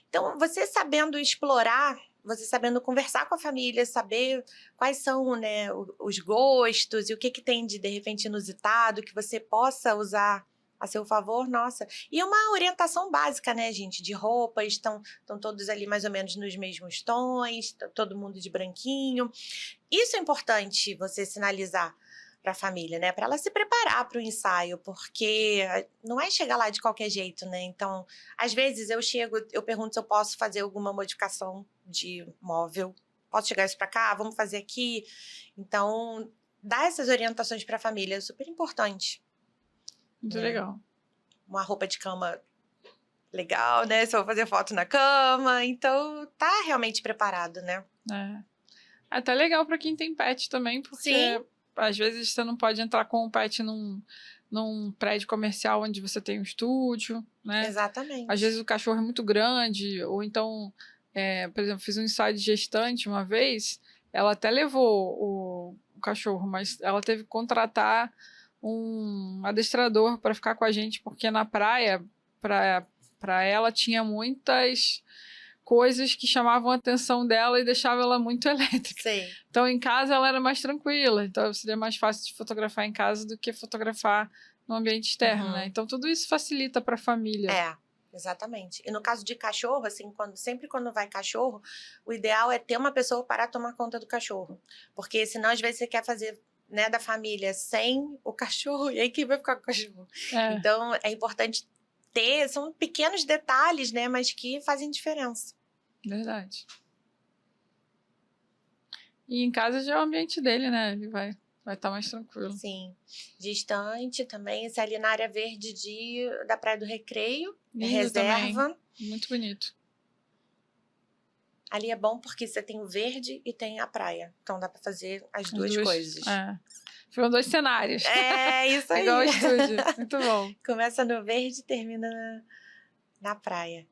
Então, você sabendo explorar, você sabendo conversar com a família, saber quais são, né, os gostos e o que tem de repente, inusitado, que você possa usar a seu favor, nossa. E uma orientação básica, né, gente, de roupas, estão todos ali mais ou menos nos mesmos tons, todo mundo de branquinho. Isso é importante você sinalizar para a família, né? Para ela se preparar para o ensaio, porque não é chegar lá de qualquer jeito, né? Então, às vezes eu pergunto se eu posso fazer alguma modificação de móvel, posso chegar isso pra cá? Vamos fazer aqui? Então, dar essas orientações pra família é super importante. Muito legal. Uma roupa de cama legal, né? Se eu vou fazer foto na cama. Então, tá realmente preparado, né? É. Até legal pra quem tem pet também, porque Sim. às vezes você não pode entrar com o pet num prédio comercial onde você tem um estúdio, né? Exatamente. Às vezes o cachorro é muito grande, ou então, por exemplo, fiz um ensaio de gestante uma vez, ela até levou o cachorro, mas ela teve que contratar um adestrador para ficar com a gente, porque na praia, para ela, tinha muitas coisas que chamavam a atenção dela e deixavam ela muito elétrica. Sim. Então, em casa, ela era mais tranquila. Então, seria mais fácil de fotografar em casa do que fotografar no ambiente externo, né? Então, tudo isso facilita para a família. Exatamente. E no caso de cachorro, assim, sempre quando vai cachorro, o ideal é ter uma pessoa para tomar conta do cachorro. Porque senão, às vezes, você quer fazer, né, da família sem o cachorro, e aí quem vai ficar com o cachorro? Então, é importante ter, são pequenos detalhes, né, mas que fazem diferença. Verdade. E em casa já é o ambiente dele, né? Ele vai estar mais tranquilo. Sim. Distante também, esse ali na área verde da Praia do Recreio. Lindo reserva. Também. Muito bonito. Ali é bom porque você tem o verde e tem a praia. Então dá pra fazer as duas coisas. Foram 2 cenários. Isso aí. Igual o estúdio. Muito bom. Começa no verde e termina na praia.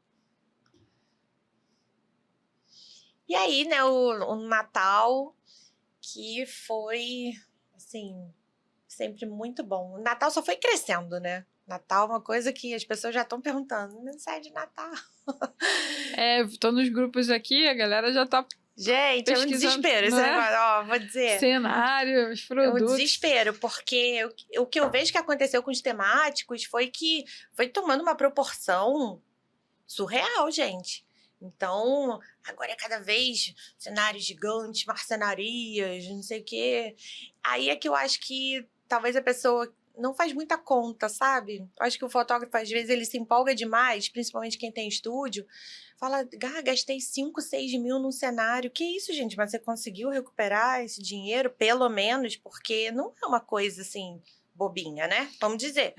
E aí, né, o Natal, que foi, assim, sempre muito bom. O Natal só foi crescendo, né? Natal é uma coisa que as pessoas já estão perguntando. Mensagem de Natal. Tô nos grupos aqui, a galera já tá Gente, é um desespero esse negócio, ó, vou dizer. Cenários, produtos. É um desespero, porque o que eu vejo que aconteceu com os temáticos foi que foi tomando uma proporção surreal, gente. Então, agora é cada vez cenários gigantes, marcenarias, não sei o quê. Aí é que eu acho que talvez a pessoa não faz muita conta, sabe? Eu acho que o fotógrafo, às vezes, ele se empolga demais, principalmente quem tem estúdio. Fala, gastei 5, 6 mil num cenário. Que isso, gente? Mas você conseguiu recuperar esse dinheiro, pelo menos? Porque não é uma coisa, assim, bobinha, né? Vamos dizer.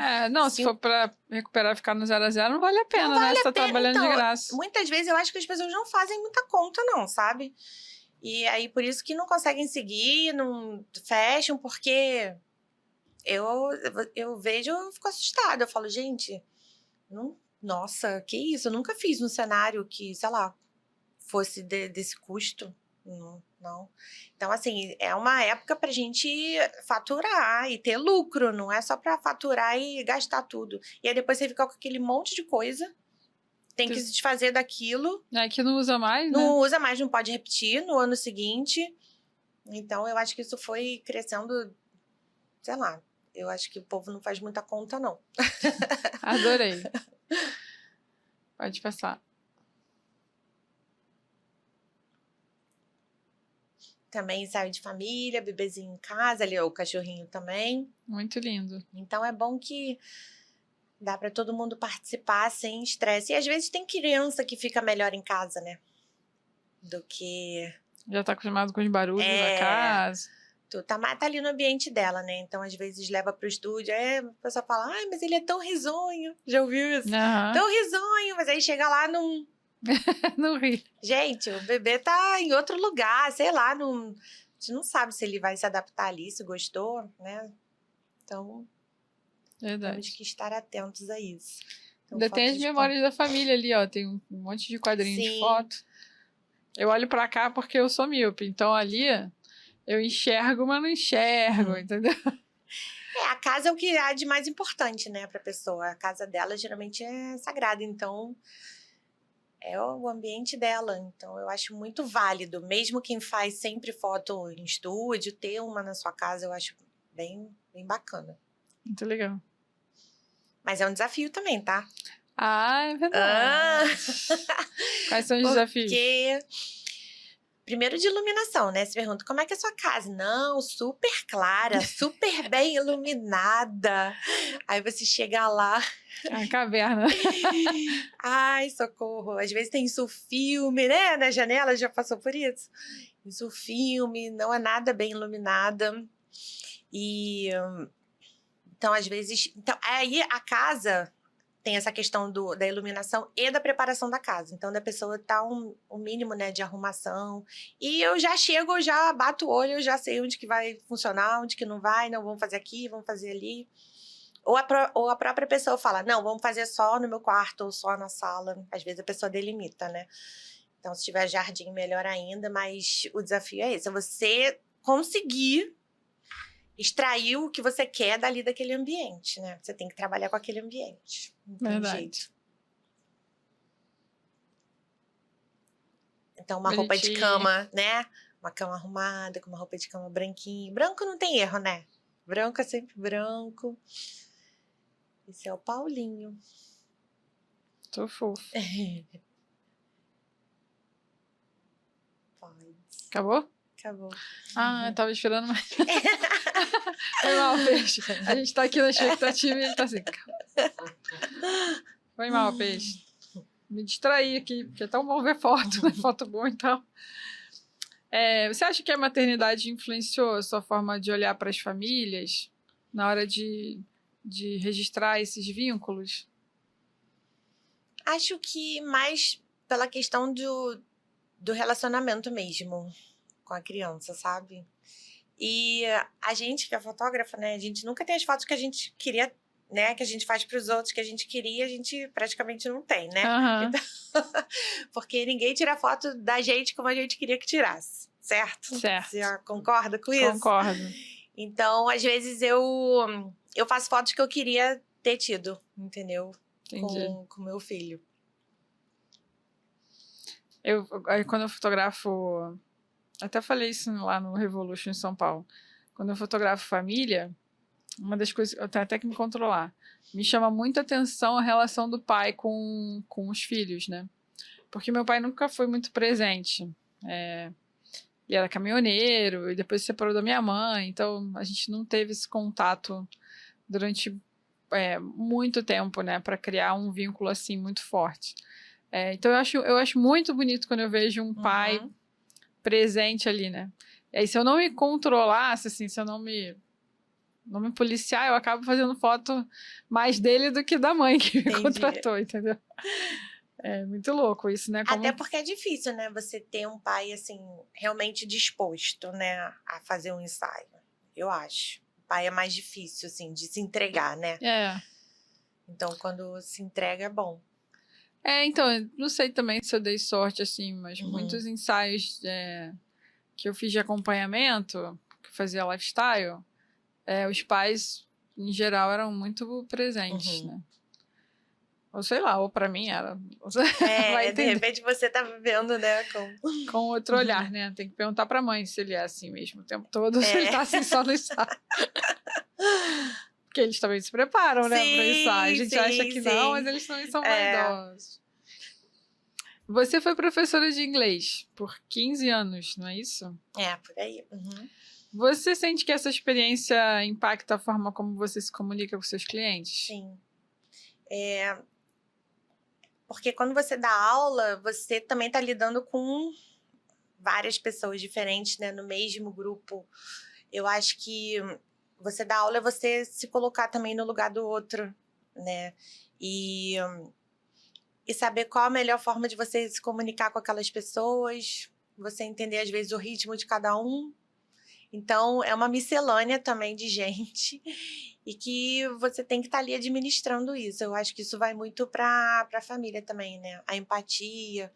Se for pra recuperar e ficar no 0 a 0, não vale a pena, não vale, né? Você tá trabalhando de graça. Muitas vezes eu acho que as pessoas não fazem muita conta, não, sabe? E aí, por isso que não conseguem seguir, não fecham, porque eu vejo, eu fico assustada. Eu falo, gente, nossa, que isso? Eu nunca fiz um cenário que, sei lá, fosse desse custo. Não. Então, assim, é uma época pra gente faturar e ter lucro, não é só pra faturar e gastar tudo. E aí depois você fica com aquele monte de coisa, tem que se desfazer daquilo. Que não usa mais, né? Não usa mais, não pode repetir no ano seguinte. Então, eu acho que isso foi crescendo, sei lá, eu acho que o povo não faz muita conta, não. Adorei. Pode passar. Também ensaio de família, bebezinho em casa, ali o cachorrinho também. Muito lindo. Então é bom que dá para todo mundo participar sem estresse. E às vezes tem criança que fica melhor em casa, né? Do que... Já tá acostumado com os barulhos da casa. Tu tá ali no ambiente dela, né? Então, às vezes, leva pro estúdio. Aí a pessoa fala, ai, mas ele é tão risonho. Já ouviu isso? Tão risonho. Mas aí chega lá, não... não ri. Gente, o bebê tá em outro lugar, sei lá, a gente não sabe se ele vai se adaptar ali, se gostou, né? Então, temos que estar atentos a isso. Então, ainda tem as memórias da família ali, ó. Tem um monte de quadrinhos de foto. Eu olho pra cá porque eu sou míope. Então, ali, eu enxergo, mas não enxergo, entendeu? A casa é o que há de mais importante, né, pra pessoa. A casa dela, geralmente, é sagrada. Então... é o ambiente dela, então eu acho muito válido. Mesmo quem faz sempre foto em estúdio, ter uma na sua casa, eu acho bem, bem bacana. Muito legal. Mas é um desafio também, tá? É verdade. Quais são os desafios? Porque... primeiro de iluminação, né? Você pergunta, como é que é a sua casa? Não, super clara, super bem iluminada. Aí você chega lá... a caverna. Ai, socorro. Às vezes tem sulfilme, né? Na janela, já passou por isso. Isso filme, não é nada bem iluminada. E então, às vezes... Então, aí a casa tem essa questão da iluminação e da preparação da casa. Então, da pessoa tá um mínimo, né, de arrumação. E eu já chego, eu já bato o olho, eu já sei onde que vai funcionar, onde que não vai, não, vamos fazer aqui, vamos fazer ali. Ou a própria pessoa fala, não, vamos fazer só no meu quarto ou só na sala. Às vezes a pessoa delimita, né? Então, se tiver jardim, melhor ainda. Mas o desafio é esse, é você conseguir extrair o que você quer dali daquele ambiente, né? Você tem que trabalhar com aquele ambiente. Não tem jeito. Então, uma roupa de cama, né? Uma cama arrumada, com uma roupa de cama branquinha. Branco não tem erro, né? Branco é sempre branco. Esse é o Paulinho. Tô fofo. Pode. Acabou? Acabou. Ah, eu tava esperando mais. Foi mal, peixe. A gente tá aqui na expectativa e ele tá assim. Foi mal, peixe. Me distraí aqui, porque é tão bom ver foto, né? Foto boa, então. Você acha que a maternidade influenciou a sua forma de olhar para as famílias na hora de registrar esses vínculos? Acho que mais pela questão do relacionamento mesmo com a criança, sabe? E a gente que é fotógrafa, né? A gente nunca tem as fotos que a gente queria, né? Que a gente faz para os outros, que a gente queria, a gente praticamente não tem, né? Uhum. Então, porque ninguém tira foto da gente como a gente queria que tirasse, certo? Certo. Você concorda com isso? Concordo. Então, às vezes, eu faço fotos que eu queria ter tido, entendeu? Entendi. Com meu filho. Quando eu fotografo... Até falei isso lá no Revolution em São Paulo. Quando eu fotografo família, uma das coisas... Eu tenho até que me controlar. Me chama muita atenção a relação do pai com os filhos, né? Porque meu pai nunca foi muito presente. Ele era caminhoneiro e depois se separou da minha mãe. Então, a gente não teve esse contato durante muito tempo, né? Para criar um vínculo, assim, muito forte. Então, eu acho muito bonito quando eu vejo um pai presente ali, né? E aí, se eu não me controlasse, assim, se eu não me policiar, eu acabo fazendo foto mais dele do que da mãe que me contratou, entendeu? É muito louco isso, né? Até porque é difícil, né? Você ter um pai, assim, realmente disposto, né? A fazer um ensaio. Eu acho. O pai é mais difícil, assim, de se entregar, né? Então, quando se entrega, é bom. Então, eu não sei também se eu dei sorte, assim, mas muitos ensaios que eu fiz de acompanhamento, que fazia lifestyle, os pais, em geral, eram muito presentes, né? Ou sei lá, ou pra mim era. De repente você tá vivendo, né? Com outro olhar, né? Tem que perguntar pra mãe se ele é assim mesmo o tempo todo, ou se ele tá assim só no ensaio. Porque eles também se preparam, né, para ensaio. A gente acha que não, mas eles também são vaidosos. Você foi professora de inglês por 15 anos, não é isso? Por aí. Você sente que essa experiência impacta a forma como você se comunica com seus clientes? Sim. Porque quando você dá aula, você também está lidando com várias pessoas diferentes, né, no mesmo grupo. Eu acho que você dar aula é você se colocar também no lugar do outro, né? E saber qual a melhor forma de você se comunicar com aquelas pessoas, você entender, às vezes, o ritmo de cada um. Então, é uma miscelânea também de gente e que você tem que estar ali administrando isso. Eu acho que isso vai muito para a família também, né? A empatia,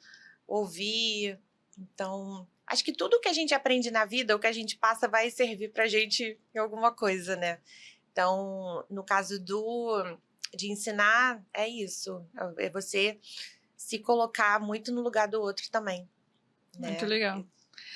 ouvir. Então, acho que tudo que a gente aprende na vida, o que a gente passa, vai servir para a gente em alguma coisa, né? Então, no caso de ensinar, é isso. É você se colocar muito no lugar do outro também. Né? Muito legal.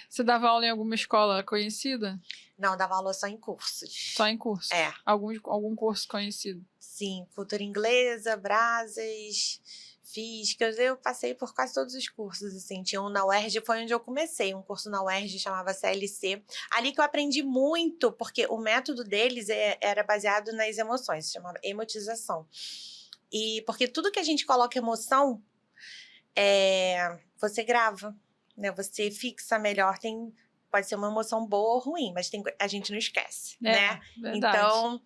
Você dava aula em alguma escola conhecida? Não, dava aula só em cursos. Só em cursos? Algum curso conhecido? Sim, cultura inglesa, Brasas, físicas. Eu passei por quase todos os cursos, assim. Tinha um na UERJ, foi onde eu comecei. Um curso na UERJ chamava CLC. Ali que eu aprendi muito, porque o método deles era baseado nas emoções, se chamava emotização. E porque tudo que a gente coloca emoção, você grava. Né, você fixa melhor. Tem pode ser uma emoção boa ou ruim, mas a gente não esquece, né? Verdade. Então,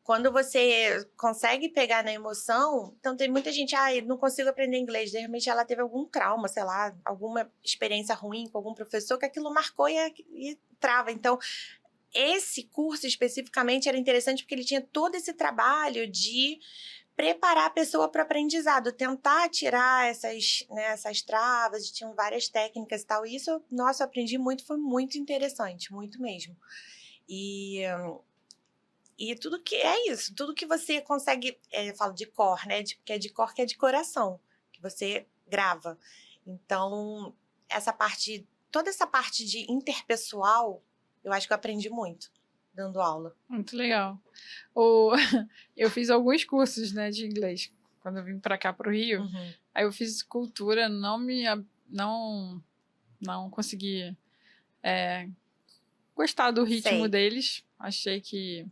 quando você consegue pegar na emoção... Então, tem muita gente, não consigo aprender inglês. De repente, ela teve algum trauma, sei lá, alguma experiência ruim com algum professor, que aquilo marcou e trava. Então, esse curso especificamente era interessante porque ele tinha todo esse trabalho de preparar a pessoa para o aprendizado, tentar tirar essas travas, tinham várias técnicas e tal. E isso, nossa, eu aprendi muito, foi muito interessante, muito mesmo. E tudo que é isso, tudo que você consegue, eu falo de cor, né? Que é de cor, que é de coração, que você grava. Então, toda essa parte de interpessoal, eu acho que eu aprendi muito dando aula. Muito legal. Eu fiz alguns cursos, né, de inglês quando eu vim para cá, para o Rio. Uhum. Aí eu fiz cultura, não consegui gostar do ritmo Sei. deles. Achei que...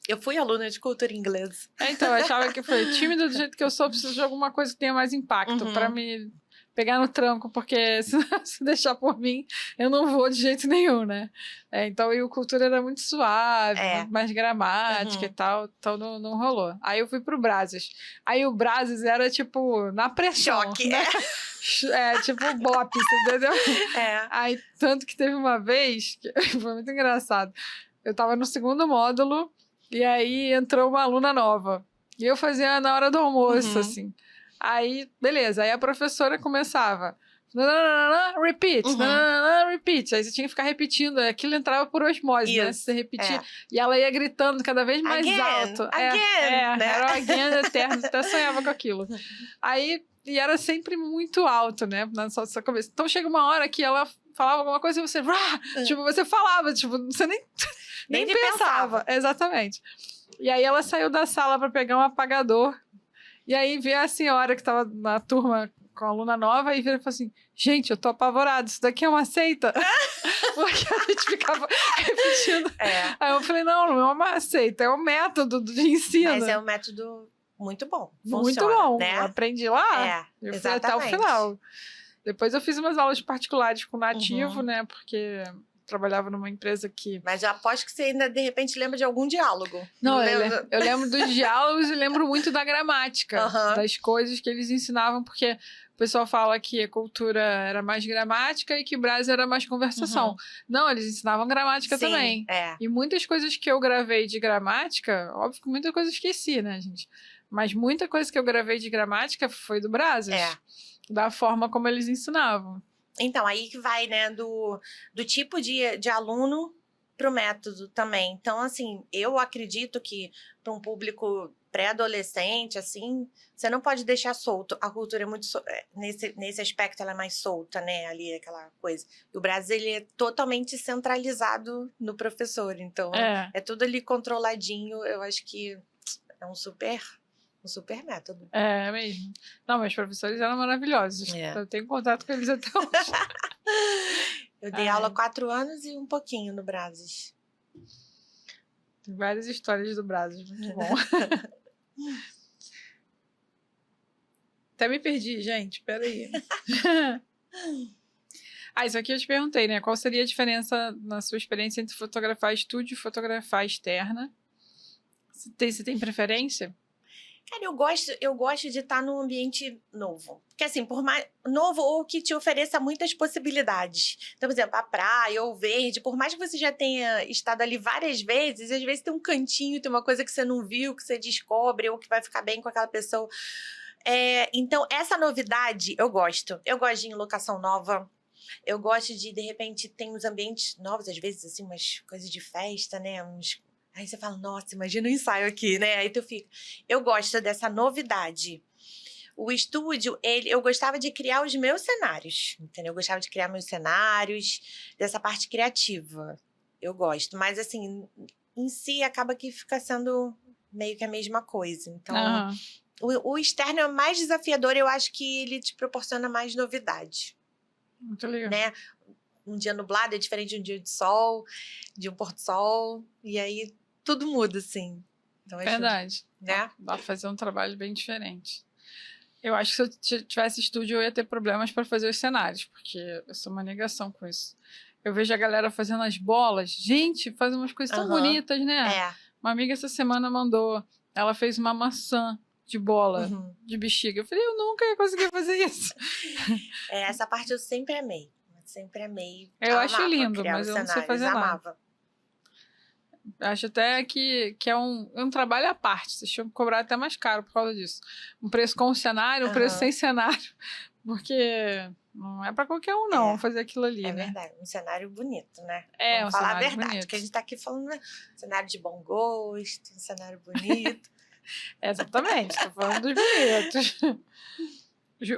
Eu fui aluna de cultura inglesa. Então, eu achava que foi tímido do jeito que eu sou, preciso de alguma coisa que tenha mais impacto para me pegar no tranco, porque se deixar por mim, eu não vou de jeito nenhum, né? Então, e o cultura era muito suave, muito mais gramática e tal, então não rolou. Aí eu fui pro Brazos. Aí o Brazos era, tipo, na pressão. Choque, né? Tipo bop, entendeu? Aí, tanto que teve uma vez, que foi muito engraçado, eu tava no segundo módulo, e aí entrou uma aluna nova. E eu fazia na hora do almoço, assim. Aí, beleza. Aí a professora começava... repeat, repeat. Aí você tinha que ficar repetindo. Aquilo entrava por osmose, né? Se você repetia. E ela ia gritando cada vez mais alto. Né? Era o again eterno. Até sonhava com aquilo. Aí, e era sempre muito alto, né? Na sua cabeça. Então chega uma hora que ela falava alguma coisa e você... tipo, você falava. Tipo, você nem pensava. Exatamente. E aí ela saiu da sala para pegar um apagador. E aí veio a senhora que estava na turma com a aluna nova e vira e falou assim: gente, eu tô apavorada, isso daqui é uma seita? Porque a gente ficava repetindo. Aí eu falei: não é uma seita, é um método de ensino. Mas é um método muito bom. Muito funciona, bom. Né? Eu aprendi lá. Eu fui até o final. Depois eu fiz umas aulas particulares com nativo, né? Porque trabalhava numa empresa que... Mas eu aposto que você ainda, de repente, lembra de algum diálogo. Não, eu lembro dos diálogos e lembro muito da gramática, das coisas que eles ensinavam, porque o pessoal fala que a cultura era mais gramática e que o Brasil era mais conversação. Não, eles ensinavam gramática também. E muitas coisas que eu gravei de gramática, óbvio que muita coisa eu esqueci, né, gente? Mas muita coisa que eu gravei de gramática foi do Brasil. Da forma como eles ensinavam. Então, aí que vai, né, do tipo de aluno pro método também. Então, assim, eu acredito que para um público pré-adolescente, assim, você não pode deixar solto. A cultura é muito... nesse aspecto, ela é mais solta, né, ali, aquela coisa. E o Brasil, ele é totalmente centralizado no professor. Então, é tudo ali controladinho. Eu acho que é um super método. É mesmo. Não, meus professores eram maravilhosos. Eu tenho contato com eles até hoje. Eu dei aula 4 anos e um pouquinho no Brazos. Tem várias histórias do Brazos, muito bom. Até me perdi, gente. Peraí. Isso aqui eu te perguntei, né? Qual seria a diferença na sua experiência entre fotografar estúdio e fotografar externa? Você tem preferência? Cara, eu gosto de estar num ambiente novo. Porque, assim, por mais novo ou que te ofereça muitas possibilidades. Então, por exemplo, a praia ou o verde, por mais que você já tenha estado ali várias vezes, às vezes tem um cantinho, tem uma coisa que você não viu, que você descobre, ou que vai ficar bem com aquela pessoa. Então, essa novidade eu gosto. Eu gosto de ir em locação nova. Eu gosto de repente, tem uns ambientes novos, às vezes, assim, umas coisas de festa, né? Aí você fala, nossa, imagina o ensaio aqui, né? Aí tu fica... Eu gosto dessa novidade. O estúdio, eu gostava de criar os meus cenários, entendeu? Eu gostava de criar meus cenários, dessa parte criativa. Eu gosto. Mas, assim, em si, acaba que fica sendo meio que a mesma coisa. Então, o externo é mais desafiador. Eu acho que ele te proporciona mais novidade. Muito legal. Né? Um dia nublado é diferente de um dia de sol, de um pôr do sol. E aí... tudo muda, assim. Então, verdade. Né? Dá pra fazer um trabalho bem diferente. Eu acho que se eu tivesse estúdio, eu ia ter problemas para fazer os cenários, porque eu sou uma negação com isso. eu vejo a galera fazendo as bolas. Gente, faz umas coisas tão bonitas, né? É. Uma amiga essa semana mandou, ela fez uma maçã de bola, de bexiga. Eu falei, eu nunca ia conseguir fazer isso. Essa parte eu sempre amei. Sempre amei. Eu acho Amava lindo, criar mas os eu não sei cenários, fazer nada. amava. Acho até que é um trabalho à parte. Vocês tinham que cobrar até mais caro por causa disso. Um preço com cenário, um preço sem cenário. Porque não é pra qualquer um, não, fazer aquilo ali, né? É verdade. Um cenário bonito, né? Vamos falar cenário a verdade, bonito. que a gente tá aqui falando, né? Cenário de bom gosto, um cenário bonito. Exatamente, tô falando dos bonitos.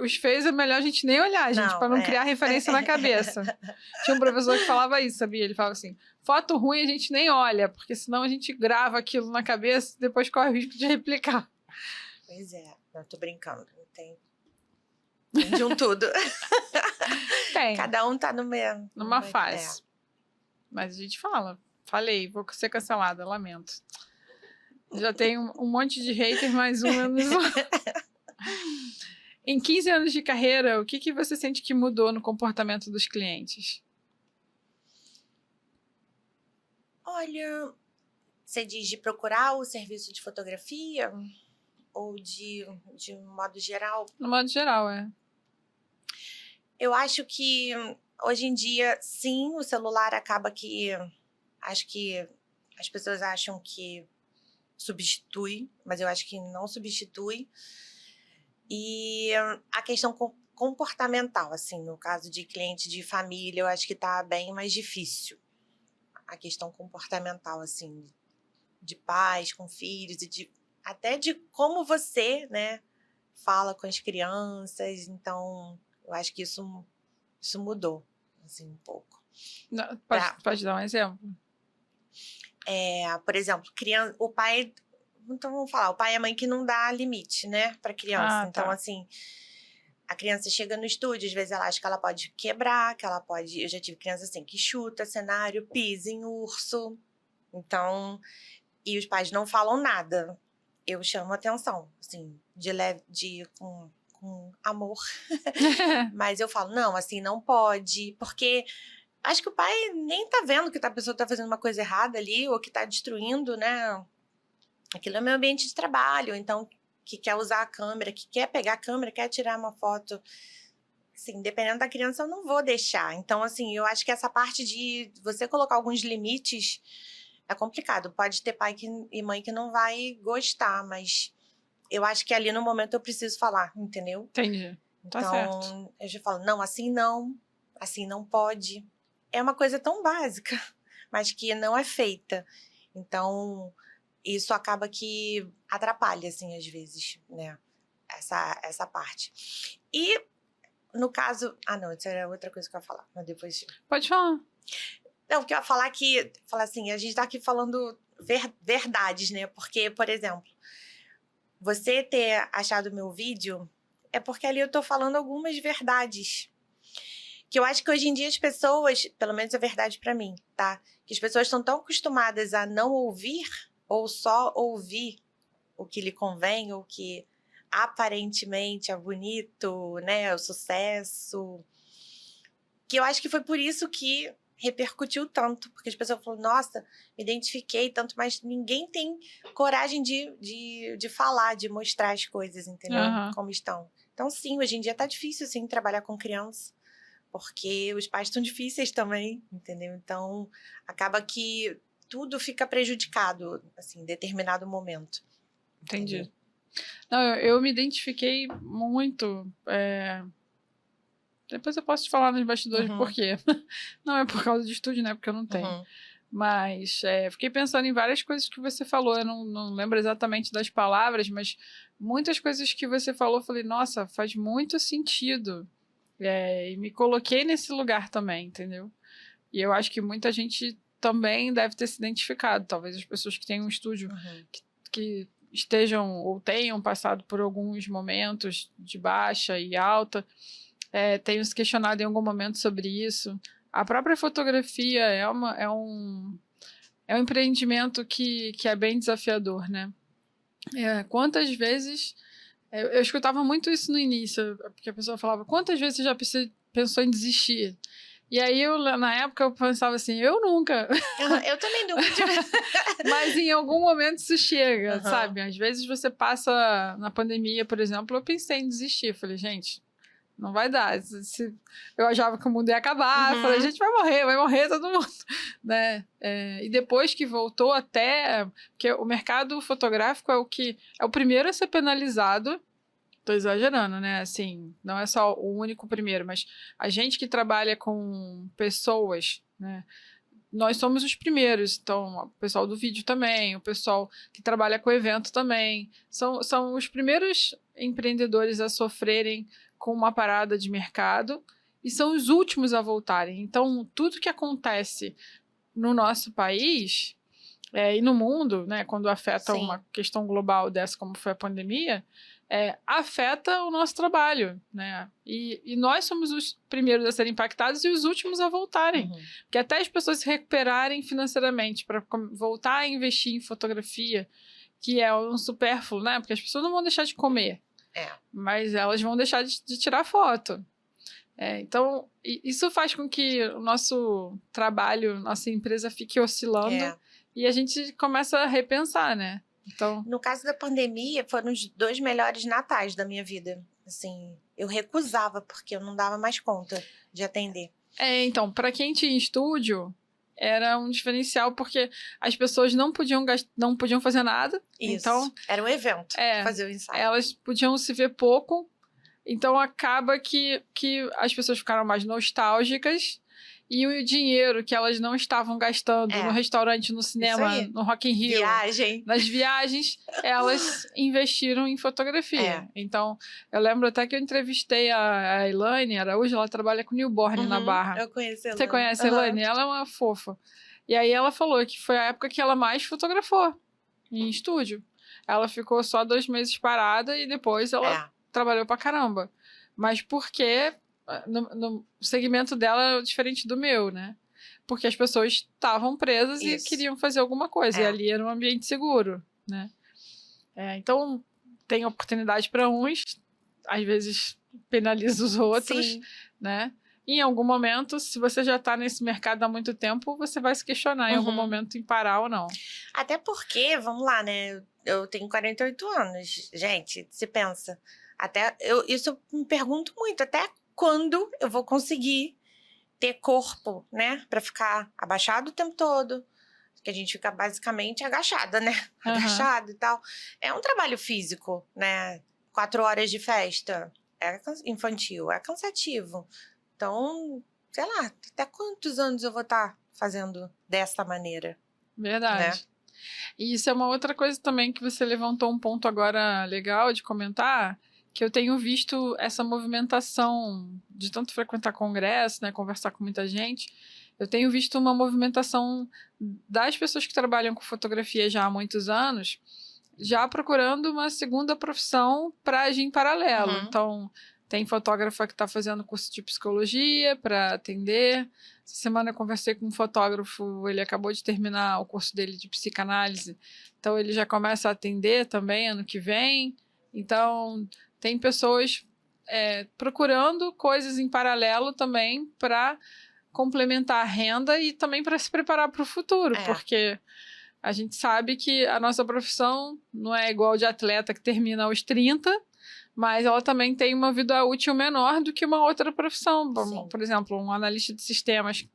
Os feios é melhor a gente nem olhar, gente, pra não criar referência na cabeça. Tinha um professor que falava isso, sabia? Ele falava assim, foto ruim a gente nem olha, porque senão a gente grava aquilo na cabeça e depois corre o risco de replicar. Pois é, não tô brincando, tem de um tudo. Tem. Cada um tá numa fase. Mas a gente falei, vou ser cancelada, lamento. Já tenho um monte de hater, mais um menos um. Em 15 anos de carreira, o que você sente que mudou no comportamento dos clientes? Olha, você diz de procurar o serviço de fotografia ou de modo geral? No modo geral, Eu acho que hoje em dia, sim, o celular acaba que... Acho que as pessoas acham que substitui, mas eu acho que não substitui. E a questão comportamental, assim, no caso de cliente de família, eu acho que tá bem mais difícil. A questão comportamental, assim, de pais com filhos, e até de como você, né, fala com as crianças. Então, eu acho que isso mudou, assim, um pouco. Pode dar um exemplo? Por exemplo, o pai... Então, vamos falar, o pai e a mãe que não dá limite, né, pra criança. Então, assim, a criança chega no estúdio, às vezes ela acha que ela pode quebrar, que ela pode... Eu já tive criança assim, que chuta cenário, pisa em urso. Então, e os pais não falam nada. Eu chamo atenção, assim, com amor. Mas eu falo, não, assim, não pode, porque... Acho que o pai nem tá vendo que a pessoa tá fazendo uma coisa errada ali, ou que tá destruindo, né? Aquilo é meu ambiente de trabalho, então, que quer usar a câmera, que quer pegar a câmera, quer tirar uma foto. Assim, dependendo da criança, eu não vou deixar. Então, assim, eu acho que essa parte de você colocar alguns limites é complicado. Pode ter pai e mãe que não vai gostar, mas eu acho que ali no momento eu preciso falar, entendeu? Entendi. Tá certo. Então, eu já falo, não, assim não pode. É uma coisa tão básica, mas que não é feita. Então, isso acaba que atrapalha, assim, às vezes, né? Essa parte. E, no caso... não, isso era outra coisa que eu ia falar, mas depois... Pode falar. Não, porque eu ia falar assim, a gente tá aqui falando verdades, né? Porque, por exemplo, você ter achado o meu vídeo é porque ali eu tô falando algumas verdades. Que eu acho que hoje em dia as pessoas, pelo menos é verdade pra mim, tá? Que as pessoas estão tão acostumadas a não ouvir ou só ouvir o que lhe convém, ou que aparentemente é bonito, né? O sucesso. Que eu acho que foi por isso que repercutiu tanto. Porque as pessoas falaram, nossa, me identifiquei tanto, mas ninguém tem coragem de falar, de mostrar as coisas, entendeu? Como estão. Então, sim, hoje em dia tá difícil, sim, trabalhar com criança. Porque os pais estão difíceis também, entendeu? Então, acaba que tudo fica prejudicado, assim, em determinado momento. Entendi. Entendeu? Não, eu me identifiquei muito. Depois eu posso te falar nos bastidores por quê. Não é por causa de estúdio, né? Porque eu não tenho. Mas fiquei pensando em várias coisas que você falou. Eu não lembro exatamente das palavras, mas muitas coisas que você falou, eu falei, nossa, faz muito sentido. E me coloquei nesse lugar também, entendeu? E eu acho que muita gente também deve ter se identificado. Talvez as pessoas que têm um estúdio que estejam ou tenham passado por alguns momentos de baixa e alta, tenham se questionado em algum momento sobre isso. A própria fotografia é um empreendimento que é bem desafiador, né? Quantas vezes... Eu escutava muito isso no início, porque a pessoa falava, quantas vezes você já pensou em desistir? E aí, na época, eu pensava assim, eu nunca. Eu também nunca tive. Mas em algum momento isso chega, sabe? Às vezes você passa na pandemia, por exemplo, eu pensei em desistir. Falei, gente, não vai dar. Eu achava que o mundo ia acabar. Falei, gente, vai morrer todo mundo. Né? E depois que voltou até... Porque o mercado fotográfico é o primeiro a ser penalizado. Tô exagerando, né? Assim, não é só o único primeiro, mas a gente que trabalha com pessoas, né? Nós somos os primeiros. Então, o pessoal do vídeo também, o pessoal que trabalha com evento também. São os primeiros empreendedores a sofrerem com uma parada de mercado e são os últimos a voltarem. Então, tudo que acontece no nosso país e no mundo, né? Quando afeta uma questão global dessa, como foi a pandemia... afeta o nosso trabalho, né? E nós somos os primeiros a serem impactados e os últimos a voltarem. Porque até as pessoas se recuperarem financeiramente para voltar a investir em fotografia, que é um supérfluo, né? Porque as pessoas não vão deixar de comer, mas elas vão deixar de tirar foto. Então, isso faz com que o nosso trabalho, nossa empresa fique oscilando e a gente começa a repensar, né? Então... No caso da pandemia, foram os 2 melhores natais da minha vida. Assim, eu recusava, porque eu não dava mais conta de atender. Então, para quem tinha estúdio, era um diferencial, porque as pessoas não podiam fazer nada. Isso, então, era um evento, fazer o ensaio. Elas podiam se ver pouco, então acaba que as pessoas ficaram mais nostálgicas. E o dinheiro que elas não estavam gastando no restaurante, no cinema, no Rock in Rio, nas viagens, elas investiram em fotografia. Então, eu lembro até que eu entrevistei a Elaine Araújo, ela trabalha com newborn na Barra. Eu conheço ela. Você conhece a Elaine? Ela é uma fofa. E aí ela falou que foi a época que ela mais fotografou em estúdio. Ela ficou só 2 meses parada e depois ela trabalhou pra caramba. Mas porque... No segmento dela é diferente do meu, né? Porque as pessoas estavam presas e queriam fazer alguma coisa. E ali era um ambiente seguro, né? Então, tem oportunidade para uns, às vezes penaliza os outros, né? E em algum momento, se você já está nesse mercado há muito tempo, você vai se questionar em algum momento em parar ou não. Até porque, vamos lá, né? Eu tenho 48 anos. Gente, se pensa. Isso eu me pergunto muito. Até quando eu vou conseguir ter corpo, né? Pra ficar abaixado o tempo todo. Porque a gente fica basicamente agachada, né? Agachada e tal. É um trabalho físico, né? 4 horas de festa. Infantil. É cansativo. Então, sei lá, até quantos anos eu vou estar fazendo dessa maneira? Verdade. Né? E isso é uma outra coisa também que você levantou um ponto agora legal de comentar, que eu tenho visto essa movimentação de tanto frequentar congresso, né, conversar com muita gente, eu tenho visto uma movimentação das pessoas que trabalham com fotografia já há muitos anos, já procurando uma segunda profissão para agir em paralelo. Então, tem fotógrafa que está fazendo curso de psicologia para atender. Essa semana eu conversei com um fotógrafo, ele acabou de terminar o curso dele de psicanálise, então ele já começa a atender também ano que vem. Então, tem pessoas procurando coisas em paralelo também para complementar a renda e também para se preparar para o futuro, porque a gente sabe que a nossa profissão não é igual de atleta que termina aos 30, mas ela também tem uma vida útil menor do que uma outra profissão. Sim. Por exemplo, um analista de sistemas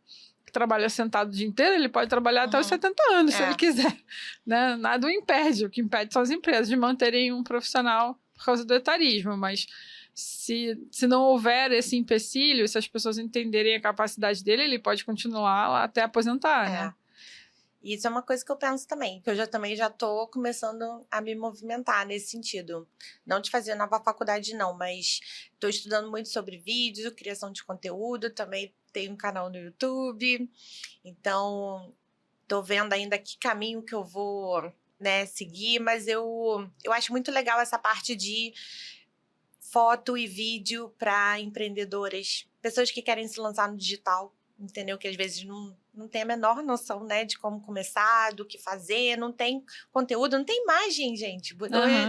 que trabalha sentado o dia inteiro, ele pode trabalhar até os 70 anos, se ele quiser. Né? Nada o impede. O que impede são as empresas de manterem um profissional por causa do etarismo, mas se não houver esse empecilho, se as pessoas entenderem a capacidade dele, ele pode continuar lá até aposentar, né? Isso é uma coisa que eu penso também, que eu também já tô começando a me movimentar nesse sentido. Não de fazer nova faculdade não, mas tô estudando muito sobre vídeo, criação de conteúdo, também tenho um canal no YouTube, então tô vendo ainda que caminho que eu vou, né, seguir, mas eu acho muito legal essa parte de foto e vídeo para empreendedoras, pessoas que querem se lançar no digital, entendeu? Que às vezes não tem a menor noção, né, de como começar, do que fazer, não tem conteúdo, não tem imagem, gente.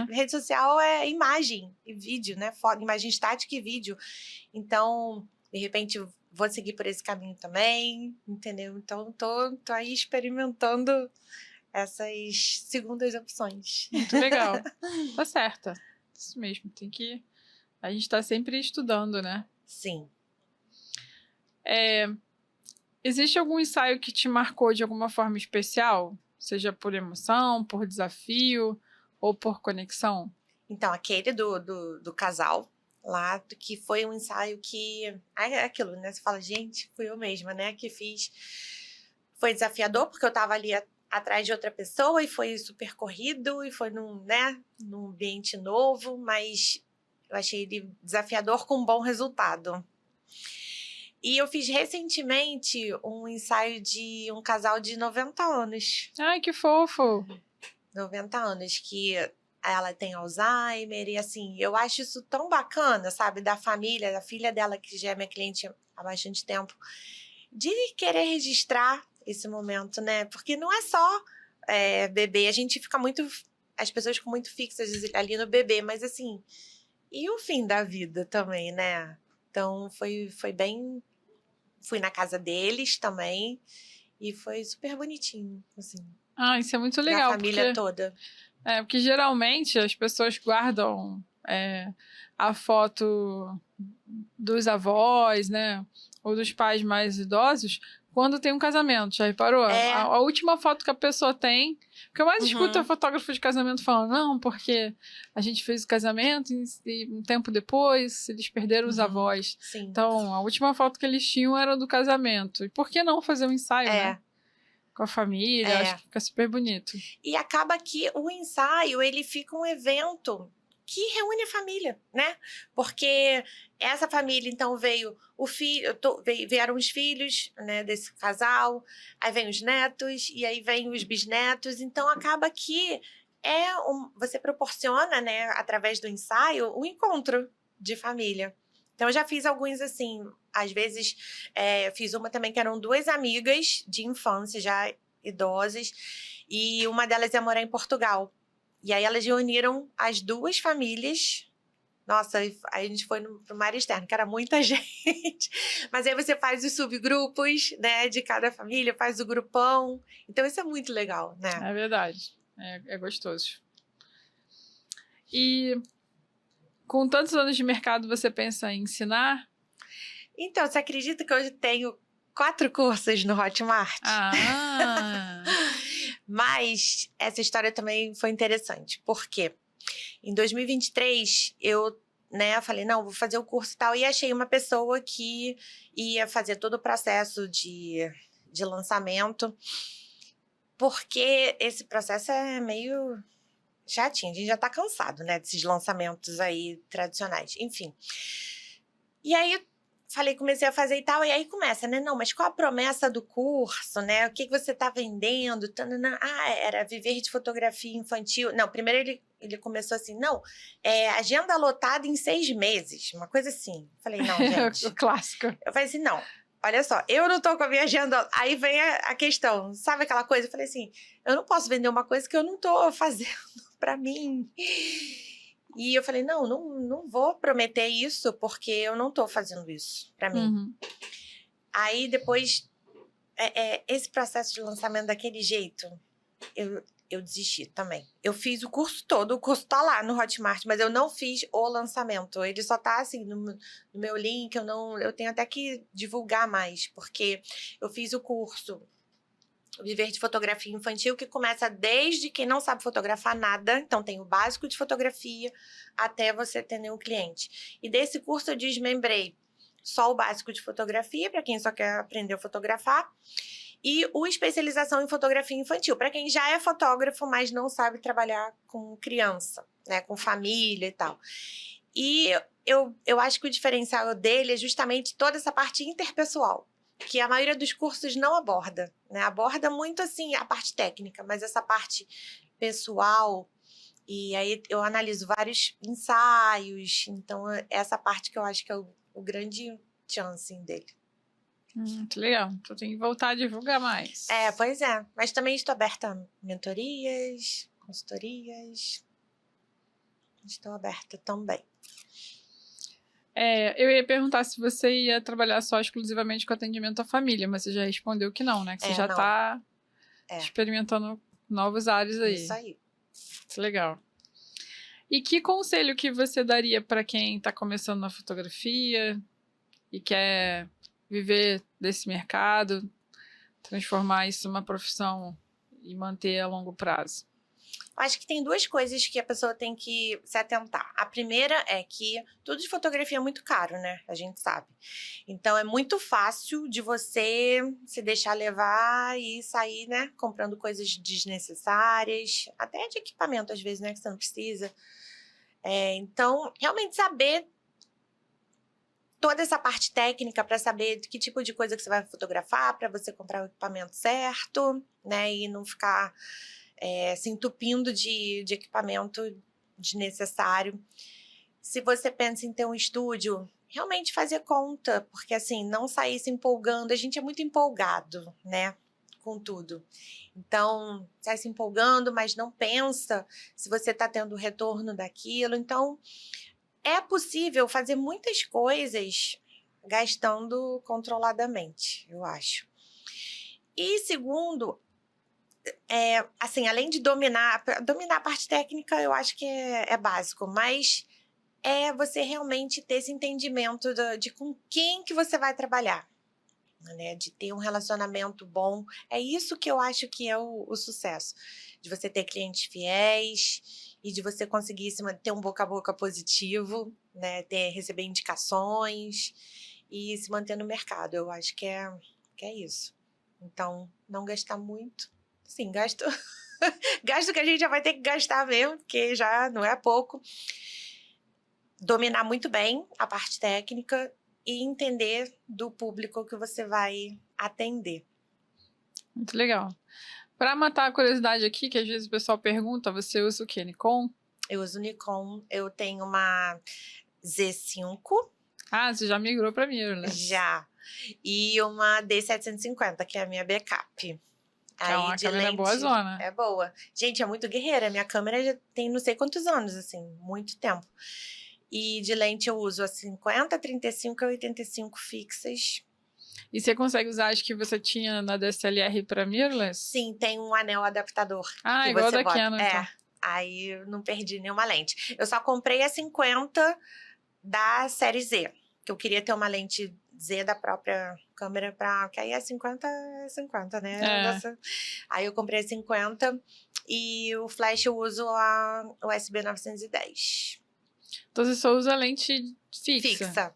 Rede social é imagem e vídeo, né? Imagem estática e vídeo. Então, de repente, vou seguir por esse caminho também, entendeu? Então, tô aí experimentando essas segundas opções. Muito legal. Tá certa. Isso mesmo, a gente tá sempre estudando, né? Sim. Existe algum ensaio que te marcou de alguma forma especial? Seja por emoção, por desafio ou por conexão? Então, aquele do casal lá, que foi um ensaio que... É aquilo, né? Você fala, gente, fui eu mesma, né? Que fiz. Foi desafiador, porque eu tava ali atrás de outra pessoa e foi super corrido e foi num ambiente novo, mas eu achei ele desafiador com um bom resultado. E eu fiz recentemente um ensaio de um casal de 90 anos. Ai, que fofo! 90 anos, que ela tem Alzheimer, e assim, eu acho isso tão bacana, sabe? Da família, da filha dela, que já é minha cliente há bastante tempo, de querer registrar esse momento, né? Porque não é só bebê, a gente fica muito... As pessoas ficam muito fixas ali no bebê, mas assim... E o fim da vida também, né? Então, foi bem... Fui na casa deles também, e foi super bonitinho, assim. Ah, isso é muito Da legal, família toda. porque geralmente as pessoas guardam a foto dos avós, né? Ou dos pais mais idosos, quando tem um casamento. Já reparou? A última foto que a pessoa tem. O que eu mais escuto é fotógrafo de casamento falando, não, porque a gente fez o casamento e um tempo depois eles perderam os avós. Sim. Então, a última foto que eles tinham era do casamento. E por que não fazer um ensaio, né? Com a família, acho que fica super bonito. E acaba que o ensaio, ele fica um evento que reúne a família, né? Porque essa família, então, veio o filho, vieram os filhos, né, desse casal, aí vem os netos, e aí vem os bisnetos, então acaba que você proporciona, né, através do ensaio, um encontro de família. Então, eu já fiz alguns, assim, às vezes, fiz uma também que eram duas amigas de infância, já idosas, e uma delas ia morar em Portugal. E aí elas reuniram as duas famílias. Nossa, aí a gente foi pro mar externo, que era muita gente. Mas aí você faz os subgrupos, né, de cada família, faz o grupão. Então isso é muito legal, né? É verdade. É gostoso. E com tantos anos de mercado, você pensa em ensinar? Então, você acredita que hoje tenho 4 cursos no Hotmart? Ah! Mas essa história também foi interessante. Por quê? Em 2023, eu falei, não, vou fazer o curso e tal. E achei uma pessoa que ia fazer todo o processo de lançamento. Porque esse processo é meio chatinho. A gente já tá cansado, né? Desses lançamentos aí tradicionais. Enfim. E aí, comecei a fazer e tal, e aí começa, né? Não, mas qual a promessa do curso, né? O que você tá vendendo? Tanana. Ah, era viver de fotografia infantil. Não, primeiro ele começou assim, não, agenda lotada em 6 meses, uma coisa assim. Falei, não, gente. O clássico. Eu falei assim, não, olha só, eu não tô com a minha agenda. Aí vem a questão, sabe aquela coisa? Eu falei assim, eu não posso vender uma coisa que eu não tô fazendo pra mim. E eu falei, não vou prometer isso, porque eu não tô fazendo isso pra mim. Uhum. Aí, depois, esse processo de lançamento daquele jeito, eu desisti também. Eu fiz o curso todo, o curso tá lá no Hotmart, mas eu não fiz o lançamento. Ele só tá, assim, no meu link, eu tenho até que divulgar mais, porque eu fiz o curso Viver de Fotografia Infantil, que começa desde quem não sabe fotografar nada, então tem o básico de fotografia, até você ter nenhum cliente. E desse curso eu desmembrei só o básico de fotografia, para quem só quer aprender a fotografar, e o especialização em fotografia infantil, para quem já é fotógrafo, mas não sabe trabalhar com criança, né, com família e tal. E eu acho que o diferencial dele é justamente toda essa parte interpessoal, que a maioria dos cursos não aborda, né? Aborda muito, assim, a parte técnica, mas essa parte pessoal, e aí eu analiso vários ensaios, então essa parte que eu acho que é o grande chance dele. Muito legal. Então tem que voltar a divulgar mais. Pois é. Mas também estou aberta a mentorias, consultorias. Estou aberta também. Eu ia perguntar se você ia trabalhar só exclusivamente com atendimento à família, mas você já respondeu que não, né? Que você já está experimentando novas áreas aí. Isso aí. Isso é legal. E que conselho que você daria para quem está começando na fotografia e quer viver desse mercado, transformar isso numa profissão e manter a longo prazo? Acho que tem duas coisas que a pessoa tem que se atentar. A primeira é que tudo de fotografia é muito caro, né? A gente sabe. Então, é muito fácil de você se deixar levar e sair, né? Comprando coisas desnecessárias, até de equipamento, às vezes, né? Que você não precisa. Então, realmente saber toda essa parte técnica para saber de que tipo de coisa que você vai fotografar, para você comprar o equipamento certo, né? E não ficar se entupindo de equipamento desnecessário. Se você pensa em ter um estúdio, realmente fazer conta, porque assim, não sair se empolgando. A gente é muito empolgado, né? Com tudo. Então, sai se empolgando, mas não pensa se você está tendo retorno daquilo. Então, é possível fazer muitas coisas gastando controladamente, eu acho. E segundo, assim, além de dominar a parte técnica, eu acho que é básico, mas é você realmente ter esse entendimento de com quem que você vai trabalhar, né? De ter um relacionamento bom. É isso que eu acho que é o sucesso. De você ter clientes fiéis e de você conseguir ter um boca a boca positivo, né? Receber indicações e se manter no mercado. Eu acho que é isso. Então, não gastar muito. Sim, gasto que a gente já vai ter que gastar mesmo, porque já não é pouco. Dominar muito bem a parte técnica e entender do público que você vai atender. Muito legal. Para matar a curiosidade aqui, que às vezes o pessoal pergunta, você usa o quê? Nikon? Eu uso Nikon, eu tenho uma Z5. Ah, você já migrou para mirrorless. Já. E uma D750, que é a minha backup. É uma câmera boa zona. É boa. Gente, é muito guerreira. Minha câmera já tem não sei quantos anos, assim, muito tempo. E de lente eu uso a 50, 35 e 85 fixas. E você consegue usar as que você tinha na DSLR para mirrorless? Sim, tem um anel adaptador. Ah, igual da Canon, então. Aí eu não perdi nenhuma lente. Eu só comprei a 50 da série Z, que eu queria ter uma lente Z da própria câmera que aí é 50, né? Aí eu comprei a 50 e o flash eu uso a USB 910. Então você só usa lente fixa? Fixa.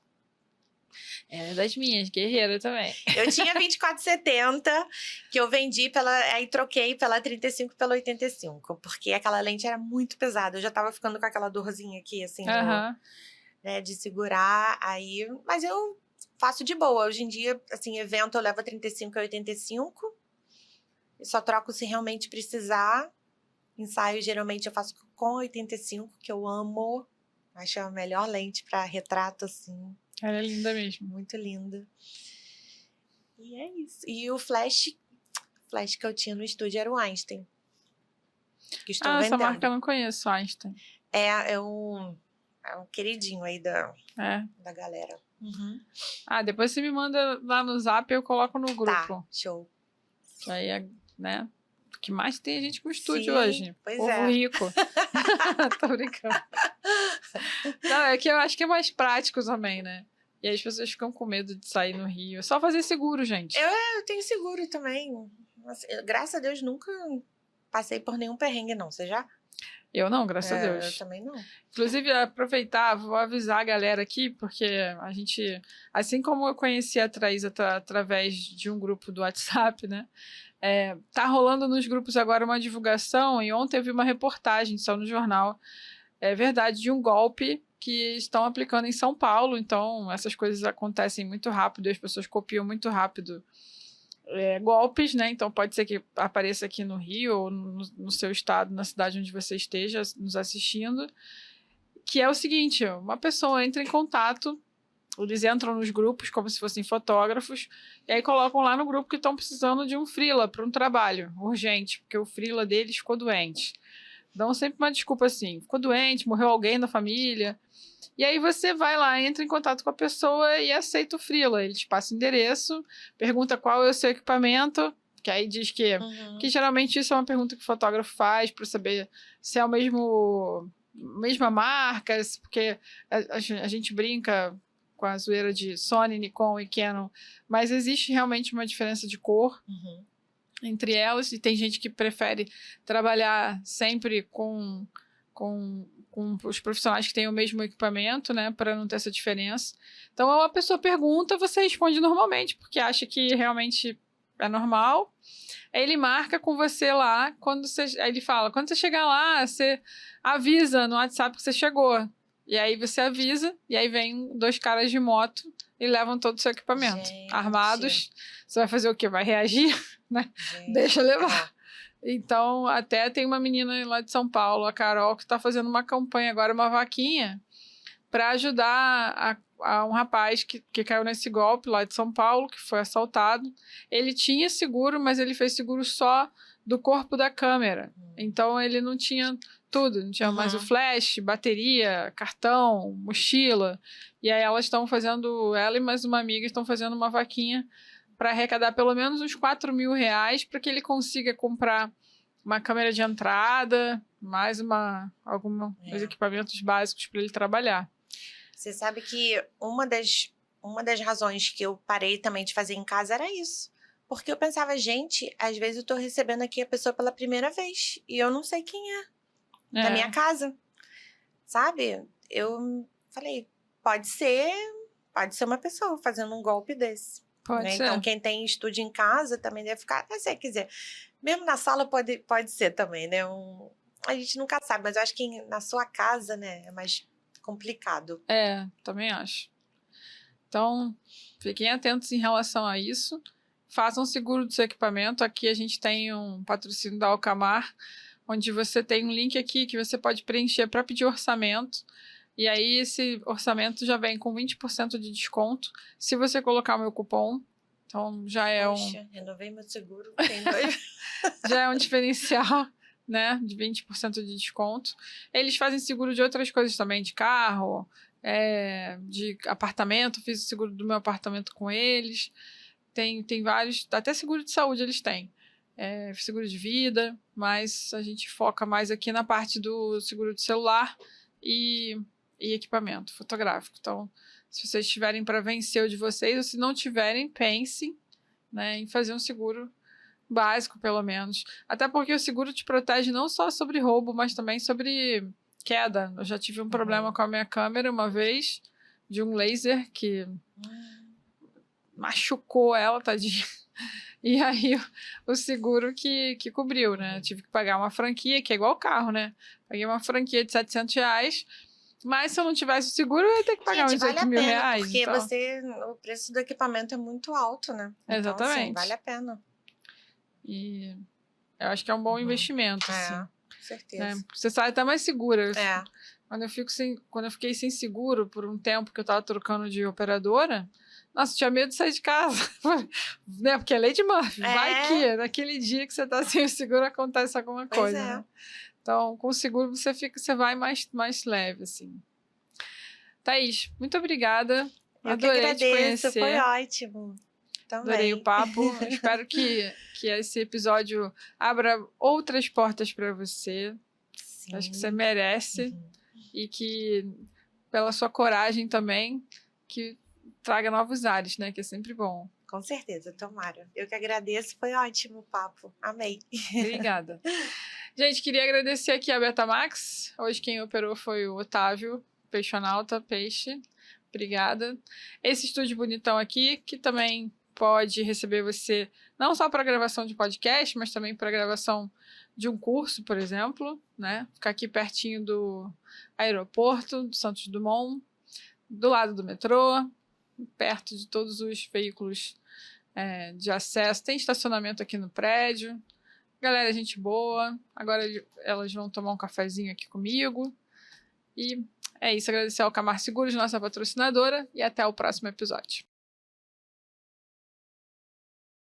É das minhas, guerreira também. Eu tinha 2470, que eu vendi aí troquei pela 35 e pela 85, porque aquela lente era muito pesada. Eu já tava ficando com aquela dorzinha aqui, assim, né, de segurar. Mas eu faço de boa. Hoje em dia, assim, evento eu levo a 35 e 85. Eu só troco se realmente precisar. Ensaio, geralmente, eu faço com 85, que eu amo. Acho a melhor lente para retrato, assim. Ela é linda mesmo. Muito linda. E é isso. E o flash que eu tinha no estúdio era o Einstein. Que estou vendendo. Essa marca eu não conheço, Einstein. É um queridinho aí da galera. Uhum. Depois você me manda lá no Zap e eu coloco no grupo. Tá, show. Aí, né? O que mais tem a gente com estúdio Sim, hoje. Pois Povo rico. Tô brincando. Não, é que eu acho que é mais prático também, né? E aí as pessoas ficam com medo de sair no Rio. É só fazer seguro, gente. Eu tenho seguro também. Graças a Deus, nunca passei por nenhum perrengue, não. Você já? Eu não, graças a Deus. Eu também não. Inclusive, aproveitar, vou avisar a galera aqui, porque a gente, assim como eu conheci a Traísa através de um grupo do WhatsApp, né? Tá rolando nos grupos agora uma divulgação, e ontem eu vi uma reportagem, só no jornal, é verdade, de um golpe que estão aplicando em São Paulo. Então, essas coisas acontecem muito rápido, e as pessoas copiam muito rápido golpes, né? Então pode ser que apareça aqui no Rio ou no seu estado, na cidade onde você esteja nos assistindo, que é o seguinte: uma pessoa entra em contato, eles entram nos grupos como se fossem fotógrafos, e aí colocam lá no grupo que estão precisando de um freela para um trabalho urgente, porque o freela deles ficou doente. Dão sempre uma desculpa assim: ficou doente, morreu alguém da família. E aí você vai lá, entra em contato com a pessoa e aceita o freela. Ele te passa o endereço, pergunta qual é o seu equipamento, que aí diz que... Que geralmente isso é uma pergunta que o fotógrafo faz para saber se é o mesma marca, porque a gente brinca com a zoeira de Sony, Nikon e Canon, mas existe realmente uma diferença de cor entre elas, e tem gente que prefere trabalhar sempre com os profissionais que têm o mesmo equipamento, né, para não ter essa diferença. Então, a pessoa pergunta, você responde normalmente, porque acha que realmente é normal. Aí ele marca com você lá, aí ele fala, quando você chegar lá, você avisa no WhatsApp que você chegou. E aí você avisa, e aí vem 2 caras de moto e levam todo o seu equipamento. Gente. Armados. Você vai fazer o quê? Vai reagir? Né? Deixa levar. Então, até tem uma menina lá de São Paulo, a Carol, que está fazendo uma campanha agora, uma vaquinha, para ajudar a um rapaz que caiu nesse golpe lá de São Paulo, que foi assaltado. Ele tinha seguro, mas ele fez seguro só do corpo da câmera. Então, ele não tinha tudo. Não tinha mais o flash, bateria, cartão, mochila. E aí ela e mais uma amiga estão fazendo uma vaquinha para arrecadar pelo menos uns R$4.000 para que ele consiga comprar uma câmera de entrada, mais alguns equipamentos básicos para ele trabalhar. Você sabe que uma das razões que eu parei também de fazer em casa era isso. Porque eu pensava, gente, às vezes eu tô recebendo aqui a pessoa pela primeira vez e eu não sei quem é. Da minha casa. Sabe? Eu falei, pode ser uma pessoa fazendo um golpe desse. Pode ser. Então, quem tem estúdio em casa também deve ficar... Quer dizer, mesmo na sala pode ser também, né? A gente nunca sabe, mas eu acho que na sua casa, né, é mais complicado. Também acho. Então, fiquem atentos em relação a isso. Façam seguro do seu equipamento. Aqui a gente tem um patrocínio da Alcamar, onde você tem um link aqui que você pode preencher para pedir orçamento. E aí esse orçamento já vem com 20% de desconto se você colocar o meu cupom. Então já é Poxa, renovei meu seguro. Tem 2. Já é um diferencial, né? De 20% de desconto. Eles fazem seguro de outras coisas também, de carro, de apartamento. Fiz o seguro do meu apartamento com eles. Tem vários, até seguro de saúde eles têm. Seguro de vida, mas a gente foca mais aqui na parte do seguro de celular e equipamento fotográfico. Então, se vocês tiverem para vencer o de vocês, ou se não tiverem, pensem, né, em fazer um seguro básico, pelo menos. Até porque o seguro te protege não só sobre roubo, mas também sobre queda. Eu já tive um problema com a minha câmera uma vez, de um laser que machucou ela, tadinha. E aí, o seguro que cobriu, né? Eu tive que pagar uma franquia, que é igual o carro, né? Paguei uma franquia de R$700, mas se eu não tivesse o seguro, eu ia ter que pagar uns R$8.000. Porque então... o preço do equipamento é muito alto, né? Exatamente. Então, assim, vale a pena. E eu acho que é um bom investimento, assim. Com certeza. Né? Você sai até mais segura. Quando eu fiquei sem seguro por um tempo que eu tava trocando de operadora, nossa, eu tinha medo de sair de casa. Né? Porque é lei de Murphy. Vai que naquele dia que você tá sem o seguro acontece alguma coisa. Né? Então, com o seguro você vai mais leve, assim. Thaís, muito obrigada. Adorei te conhecer. Foi ótimo. Também. Adorei o papo. Espero que esse episódio abra outras portas para você. Sim. Acho que você merece. E que, pela sua coragem também, que traga novos ares, né? Que é sempre bom. Com certeza, tomara. Eu que agradeço, foi ótimo o papo. Amei. Obrigada. Gente, queria agradecer aqui a Betamax. Hoje quem operou foi o Otávio, Peixonauta, Peixe. Obrigada. Esse estúdio bonitão aqui, que também pode receber você não só para gravação de podcast, mas também para gravação de um curso, por exemplo, né? Ficar aqui pertinho do aeroporto, do Santos Dumont, do lado do metrô, perto de todos os veículos de acesso. Tem estacionamento aqui no prédio. Galera, gente boa. Agora elas vão tomar um cafezinho aqui comigo. E é isso. Agradecer ao Alcamar Seguros, nossa patrocinadora. E até o próximo episódio.